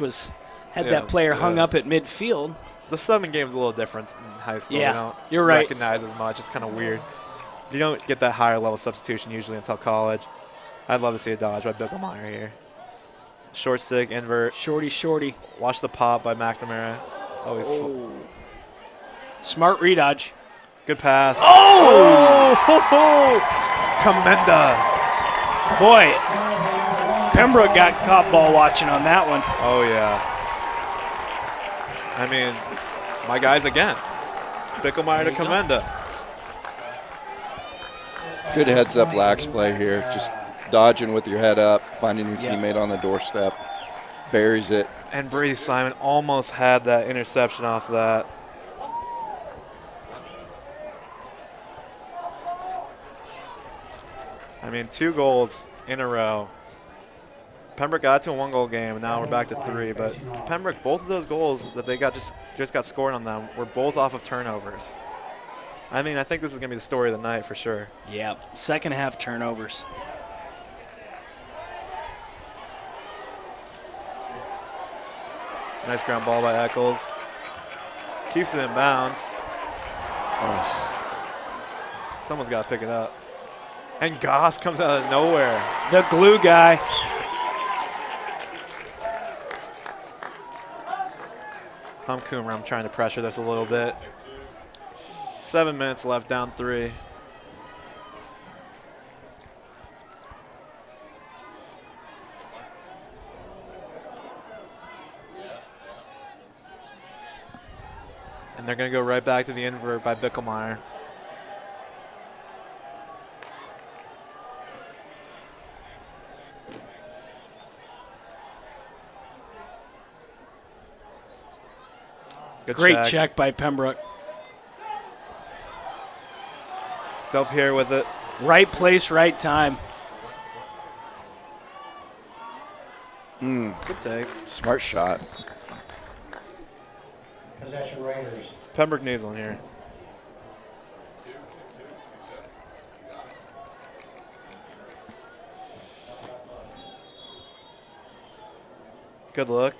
had Yeah, that player hung yeah. up at midfield. the subbing game's a little different in high school. Yeah, You don't you're right. recognize as much. It's kind of weird. You don't get that higher level substitution usually until college. I'd love to see a dodge by Bicklemeyer here. Short stick, invert. Shorty. Watch the pop by McNamara. Oh, he's Smart redodge. good pass. Oh! Commenda. Boy, Pembroke got caught ball watching on that one. Oh, yeah. I mean, my guys again. Bicklemeyer to Commenda. Good heads-up lax play here. Just dodging with your head up, finding your teammate on the doorstep, buries it. And Brady Simon almost had that interception off that. I mean, 2 goals in a row. Pembroke got to a 1-goal game, and now we're back to 3. But Pembroke, both of those goals that they got just got scored on them were both off of turnovers. I mean, I think this is going to be the story of the night for sure. Yeah, second half turnovers. Nice ground ball by Eccles. Keeps it in bounds. Someone's got to pick it up. And Goss comes out of nowhere. The glue guy. Coomer, I'm trying to pressure this a little bit. 7 minutes left, down 3. And they're going to go right back to the invert by Bicklemeyer. Good Great check by Pembroke. Delph here with it. Right place, right time. Good take. Smart shot. Possession Raiders. Pembroke needs one here. Good look.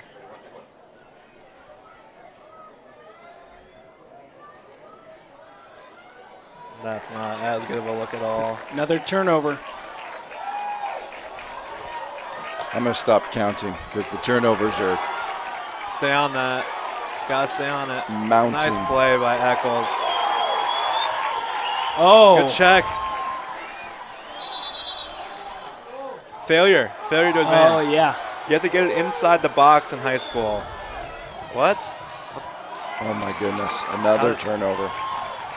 That's not as good of a look at all. Another turnover. I'm going to stop counting because the turnovers are Stay on that. Gotta stay on it. mounting. Nice play by Eccles. Oh, Good check. Failure to advance. oh yeah. You have to get it inside the box in high school. What? Oh, my goodness. Another turnover.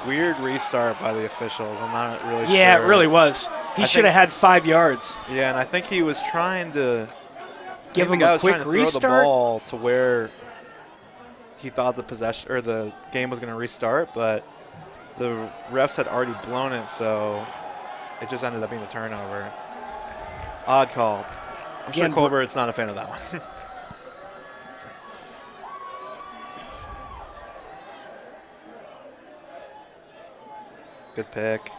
Weird restart by the officials. I'm not really sure. Yeah, it really was. He I should have think- had 5 yards. Yeah, and I think he was trying to Give I think him the guy a was trying quick to throw the restart. ball to where he thought the possession or the game was going to restart, but the refs had already blown it, so it just ended up being a turnover. Odd call. I'm sure Again, Colbert's not a fan of that one. Good pick.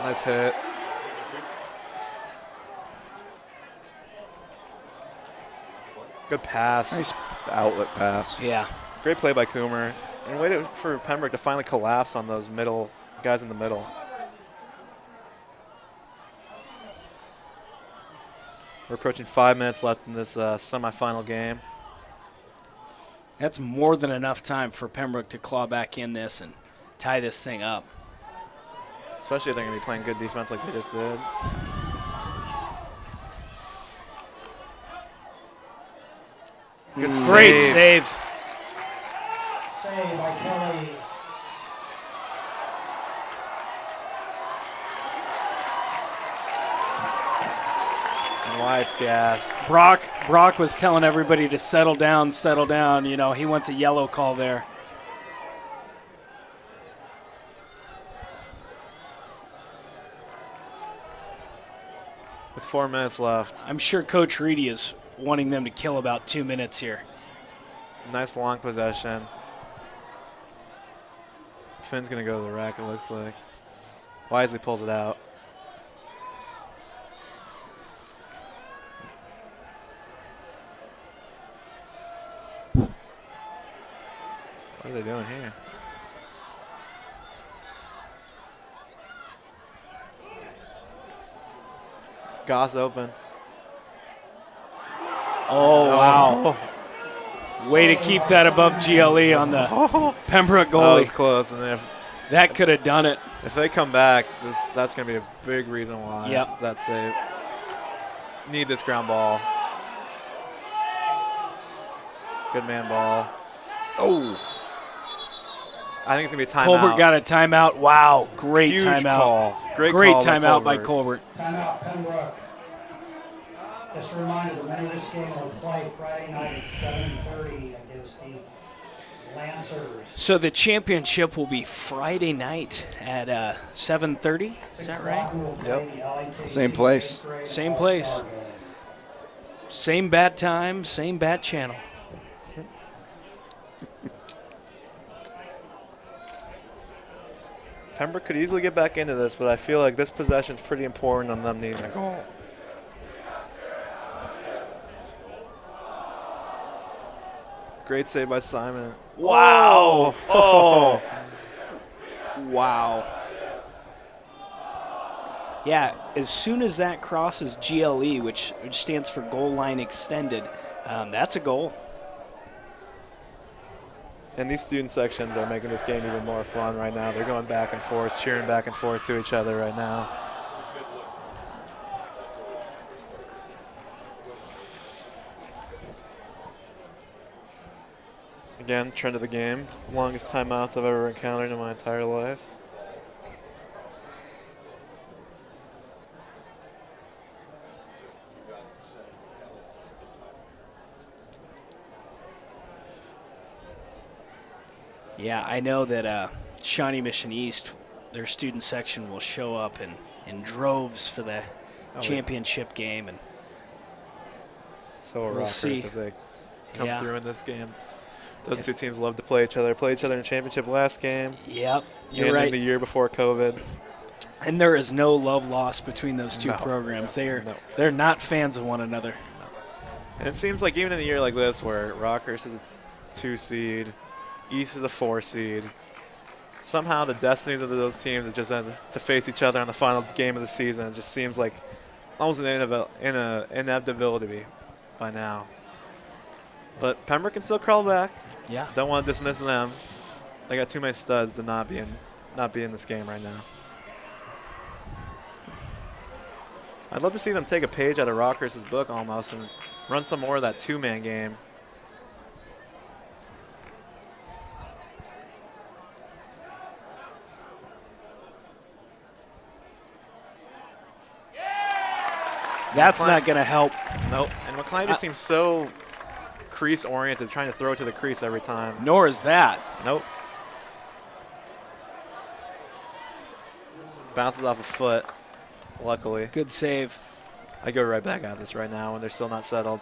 Nice hit. Good pass. Nice outlet pass. Yeah. Great play by Coomer. And waited for Pembroke to finally collapse on those middle guys in the middle. We're approaching 5 minutes left in this semifinal game. That's more than enough time for Pembroke to claw back in this and tie this thing up. Especially if they're going to be playing good defense like they just did. Good Great save. Save by Kelly. And Wyatt's gassed. Brock was telling everybody to settle down, settle down. You know, he wants a yellow call there. With 4 minutes left. I'm sure Coach Reedy is wanting them to kill about 2 minutes here. Nice long possession. Finn's going to go to the rack, it looks like. Wisely pulls it out. What are they doing here? Goss open. Oh, wow. Way to keep that above GLE on the Pembroke That was goalie. close. And if That could have done it. they come back, that's going to be a big reason why. Yep. That save. Need this ground ball. Good man ball. Oh. I think it's going to be a timeout. Colbert got a timeout. Wow. Great Huge timeout. call. Great call by timeout by Colbert. Colbert. Timeout, Pembroke. Just a reminder, the winner of this game will play Friday night at 7:30 against the Lancers. So the championship will be Friday night at 7:30. Is that right? Yep. Same place. Same place. Same bat time, same bat channel. Pembroke could easily get back into this, but I feel like this possession is pretty important on them needing a goal. Great save by Simon. Wow. Oh. Wow. Yeah, as soon as that crosses GLE, which stands for goal line extended, that's a goal. And these student sections are making this game even more fun right now. They're going back and forth, cheering back and forth to each other right now. Again, trend of the game. Longest timeouts I've ever encountered in my entire life. Yeah, I know that Shawnee Mission East, their student section will show up in droves for the championship game, and So are We'll Rockers see. if they come Yeah. through in this game. Those two teams love to play each other. Played each other in the championship last game. yep, you're and right. in the year before COVID. And there is no love lost between those two No. programs. No. They're not fans of one another. And it seems like even in a year like this where Rockers is a 2 seed, East is a 4 seed, somehow the destinies of those teams are just to face each other on the final game of the season. It just seems like almost an inevitability by now. But Pembroke can still crawl back. Yeah. Don't want to dismiss them. They got too many studs to not be in this game right now. I'd love to see them take a page out of Rockers' book almost and run some more of that two-man game. That's not going to help. Nope. And McClain just seems so crease-oriented, trying to throw it to the crease every time. Nor is that. Nope. Bounces off a foot, luckily. Good save. I go right back at this right now when they're still not settled.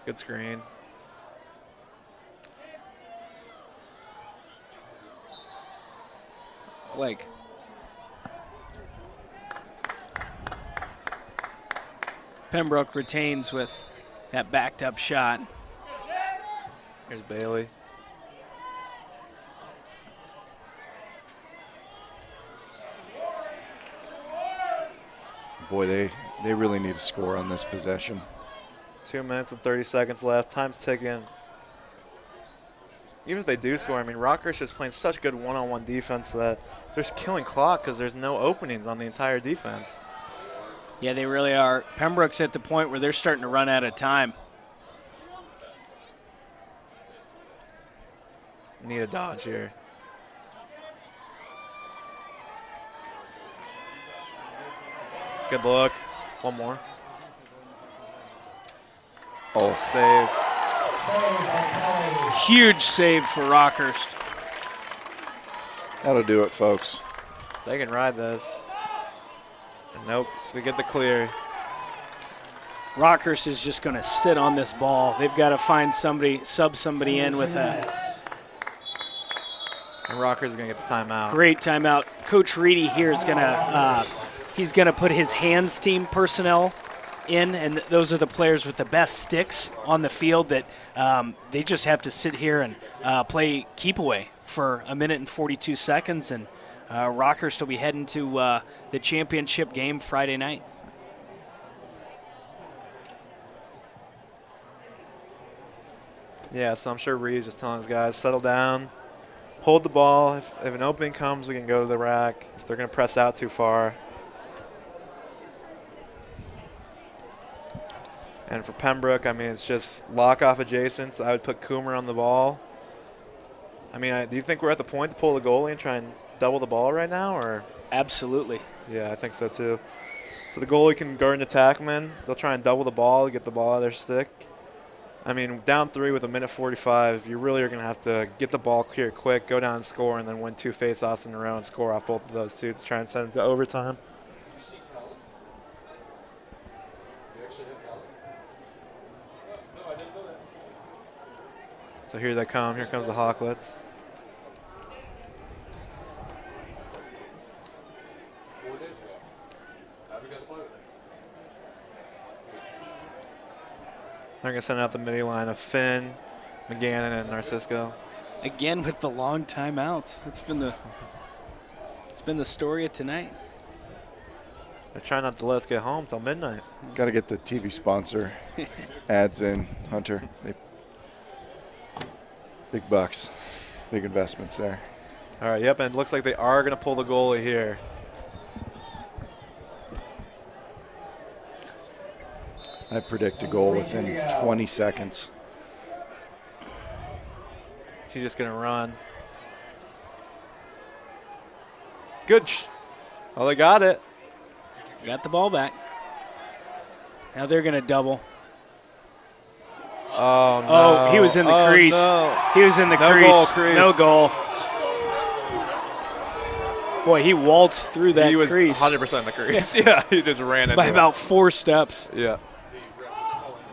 Good screen. Blake. Pembroke retains with that backed up shot. Here's Bailey. Boy, they really need to score on this possession. 2 minutes and 30 seconds left. Time's ticking. Even if they do score, I mean, Rockers just playing such good one-on-one defense that they're just killing clock because there's no openings on the entire defense. Yeah, they really are. Pembroke's at the point where they're starting to run out of time. Need a dodge here. Good look. One more. Oh, save. Huge save for Rockers. That'll do it, folks. They can ride this. And Nope, they get the clear. Rockhurst is just going to sit on this ball. They've got to find somebody, sub somebody in with a And Rocker's is going to get the timeout. great timeout. Coach Reedy here is going to he's going to put his hands team personnel in, and those are the players with the best sticks on the field that they just have to sit here and play keep away for 1 minute and 42 seconds, and Rockhurst will be heading to the championship game Friday night. Yeah, so I'm sure Reed's just telling his guys, settle down, hold the ball. If an opening comes, we can go to the rack. If they're going to press out too far. And for Pembroke, I mean, it's just lock off adjacents. I would put Coomer on the ball. I mean, do you think we're at the point to pull the goalie and try and double the ball right now? Or Absolutely. yeah, I think so too. So the goalie can guard an attackman. They'll try and double the ball, get the ball out of their stick. I mean, down 3 with 1:45, you really are going to have to get the ball clear quick, go down and score, and then win 2 face-offs in a row and score off both of those two to try and send it to overtime. You see Colin? You actually have Colin? No, I didn't know that. So here they come. Here comes the Hawklets. 4 days ago. How we got to play with it? They're going to send out the midi line of Finn, McGannon, and Narcisco. Again with the long timeouts. It's been the story of tonight. They're trying not to let us get home till midnight. Got to get the TV sponsor ads in, Hunter. Big bucks, big investments there. All right, yep, and it looks like they are going to pull the goalie here. I predict a goal within 20 seconds. He's just going to run. Good. Oh, they got it. Got the ball back. Now they're going to double. Oh, no. Oh, he was in the crease. No. He was in the No crease. goal, crease. No goal. Boy, he waltzed through that He was crease 100% in the crease. Yeah, he just ran into by it. about 4 steps. Yeah.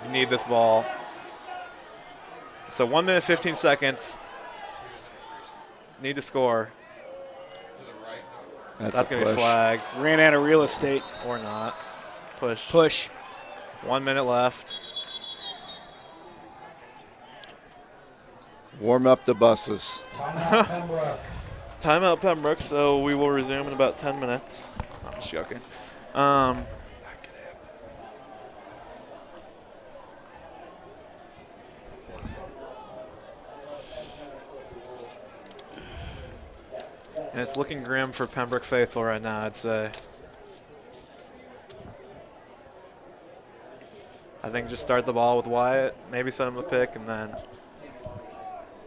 You need this ball. So 1 minute, 15 seconds. Need to score. That's a going to be push. flagged Ran out of real estate. or not. Push. Push. 1 minute left. Warm up the buses. Timeout Pembroke. Timeout Pembroke, so we will resume in about 10 minutes. I'm just joking. And it's looking grim for Pembroke faithful right now, I'd say. I think just start the ball with Wyatt, maybe send him a pick, and then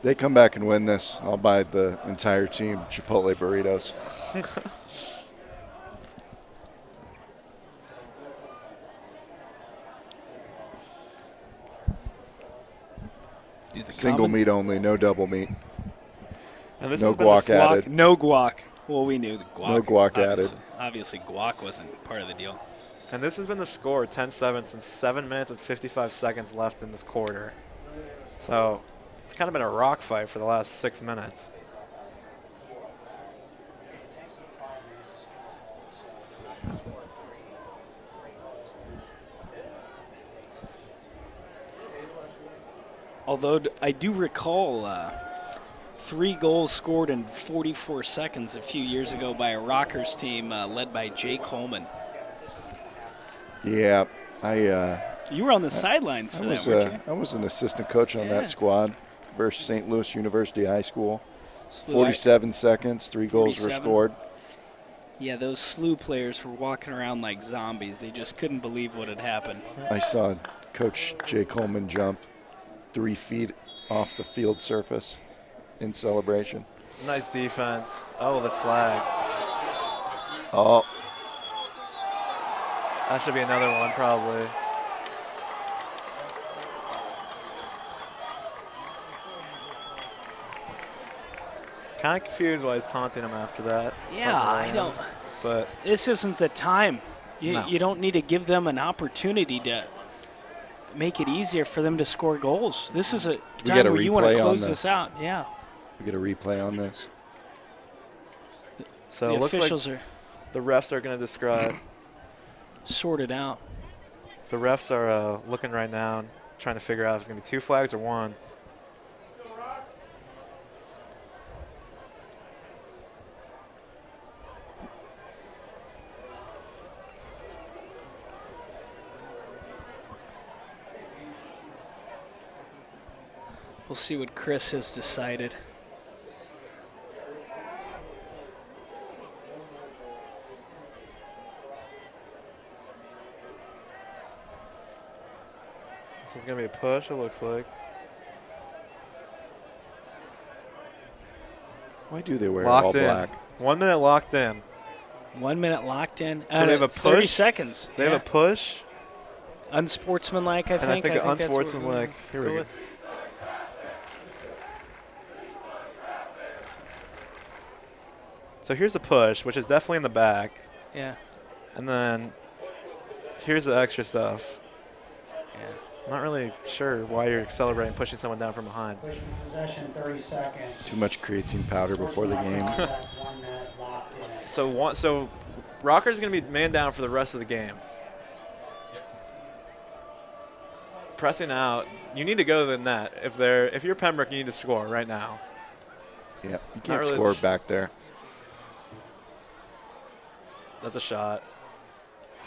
They come back and win this, I'll buy the entire team Chipotle burritos. Do the Single meat only, no double meat. and this No has been guac the added. No guac. Well, we knew the guac. No guac added. Obviously, guac wasn't part of the deal. And this has been the score, 10-7, since 7 minutes and 55 seconds left in this quarter. So it's kind of been a rock fight for the last 6 minutes. Although I do recall 3 goals scored in 44 seconds a few years ago by a Rockers team led by Jay Coleman. Yeah, You were on the sidelines for that, weren't you? I was an assistant coach on Yeah. that squad versus St. Louis University High School. Slew- 47 seconds, 3 goals were 47. scored. Yeah, those SLU players were walking around like zombies. They just couldn't believe what had happened. I saw Coach Jay Coleman jump 3 feet off the field surface in celebration. Nice defense. Oh, the flag. Oh, That should be another one, probably. Kind of confused why he's taunting him after that. Yeah, I don't. But This isn't the time You don't need to give them an opportunity to make it easier for them to score goals. This is a time where you want to close this out. Yeah. We get a replay on this. So The it looks officials like are the refs are going to describe. sorted out. The refs are looking right now and trying to figure out if it's going to be 2 flags or 1. We'll see what Chris has decided. This is going to be a push, it looks like. Why do they wear Locked all in. black? 1 minute locked in. 1 minute locked in. So they have a 30 push? seconds. They have a push. Unsportsmanlike, I And I think. think that's what we're unsportsmanlike. gonna Here we go go. with. So here's the push, which is definitely in the back. Yeah. And then here's the extra stuff. Yeah. Not really sure why you're accelerating, pushing someone down from behind. Pushing possession, 30 seconds. Too much creatine powder before the game. 1 minute locked in. So Rocker's going to be man down for the rest of the game. Pressing out, you need to go to the net. If you're Pembroke, you need to score right now. Yeah, you can't really score back there. That's a shot.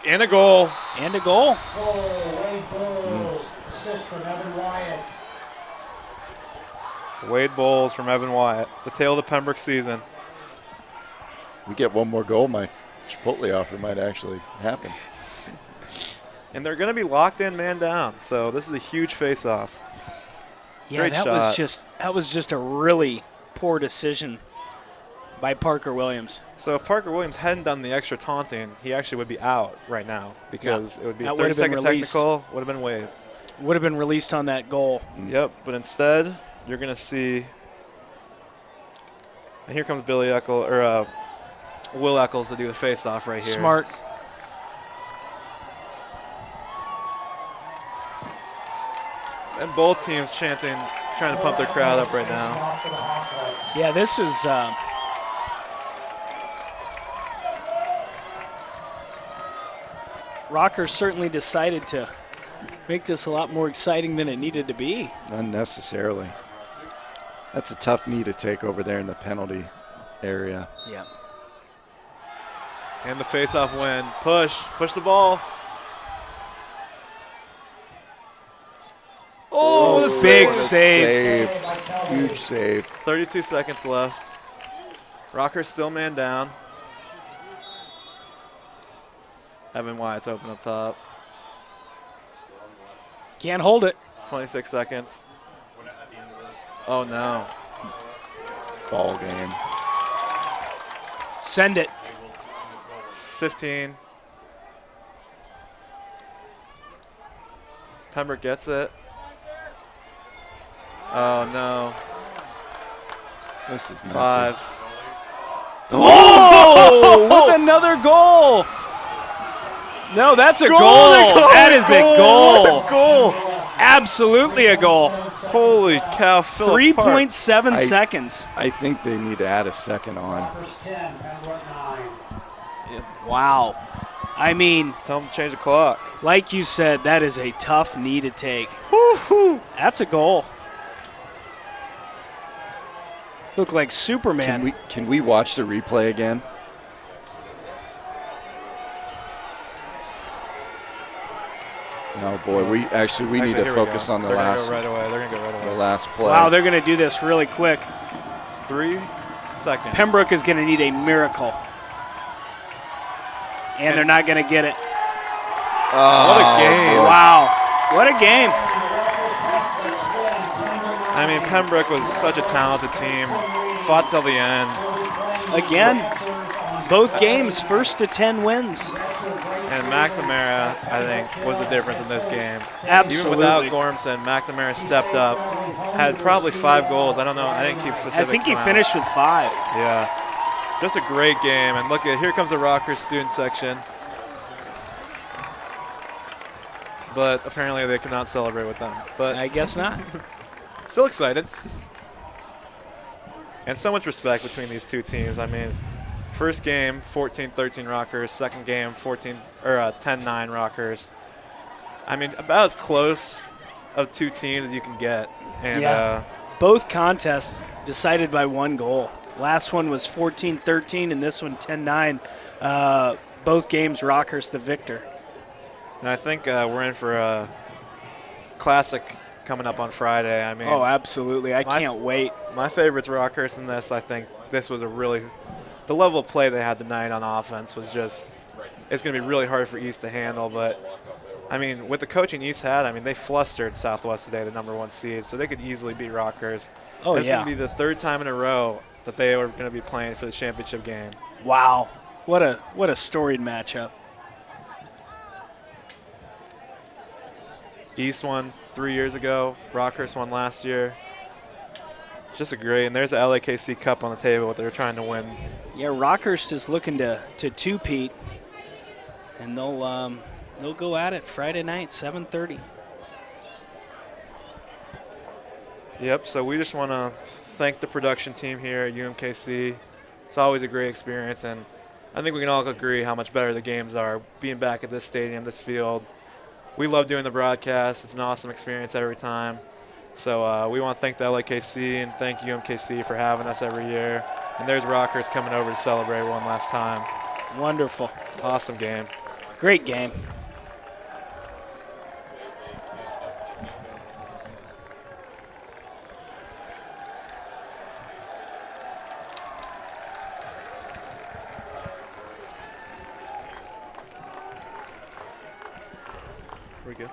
And a goal. And a goal. Wade Bowles, assist from Evan Wyatt. Wade Bowles from Evan Wyatt. The tale of the Pembroke season. We get one more goal, my Chipotle offer might actually happen. And they're going to be locked in man down. So this is a huge face-off. Yeah, Great that shot. was just a really poor decision by Parker Williams. So if Parker Williams hadn't done the extra taunting, he actually would be out right now because it would be a That would've been 30-second released. technical, would have been waived. Would have been released on that goal. Yep, but instead you're going to see, and here comes Will Eccles to do the face-off right here. Smart. And both teams chanting, trying to pump their crowd up right now. Off for the Hawkeyes. Yeah, this is Rockers certainly decided to make this a lot more exciting than it needed to be. Unnecessarily. That's a tough knee to take over there in the penalty area. Yeah. And the face-off win. Push the ball. Oh, the big save. save. Save by Kelly. Huge save. 32 seconds left. Rockers still man down. Evan Wyatt's open up top. Can't hold it. 26 seconds. Oh, no. Ball game. Send it. 15. Pembroke gets it. Oh, no. This is messy. 5. Oh, with another goal. No, that's a goal. That is a goal. Goal. Absolutely a goal. Holy cow. 3.7 seconds. I think they need to add a second on. First 10, Pembroke 9. Wow. I mean, Tell them to change the clock. like you said, that is a tough knee to take. That's a goal. Look like Superman. Can we watch the replay again? No, boy. We need Actually, to here we focus go. on the They're gonna last go right away. They're going to go right the away. last play. Wow, they're going to do this really quick. 3 seconds. Pembroke is going to need a miracle. And they're not going to get it. What a game. Wow. What a game. I mean, Pembroke was such a talented team. Fought till the end. Again, both games, 1st to 10 wins. And McNamara, I think, was the difference in this game. Absolutely. Even without Gormson, McNamara stepped up. Had probably 5 goals. I don't know. I didn't keep specific I think he count. finished with 5. Yeah. Just a great game. And look at, here comes the Rockers student section. but apparently they cannot celebrate with them. But I guess not. still excited. And so much respect between these two teams. I mean, first game, 14-13 Rockers. Second game, 10-9 Rockers. I mean, about as close of two teams as you can get. And Yeah. Both contests decided by one goal. Last one was 14-13, and this one 10-9. Both games, Rockers the victor. I think we're in for a classic coming up on Friday. I mean, Oh, absolutely. I can't wait. My favorite's Rockers in this. I think this was the level of play they had tonight on offense was just, it's going to be really hard for East to handle. But, I mean, with the coaching East had, I mean, they flustered Southwest today, the number 1 seed, so they could easily beat Rockers. Oh, This is yeah. going to be the third time in a row that they were going to be playing for the championship game. Wow. What a storied matchup. East won 3 years ago. Rockers won last year. Just a great, and there's the LAKC Cup on the table, what they're trying to win. Yeah, Rockers just looking to two-peat, and they'll go at it Friday night, 7:30. Yep, so we just want to thank the production team here at UMKC. It's always a great experience, and I think we can all agree how much better the games are being back at this stadium, this field. We love doing the broadcast. It's an awesome experience every time. So we want to thank the LAKC and thank UMKC for having us every year. And there's Rockers coming over to celebrate one last time. Wonderful. Awesome game. Great game. We good?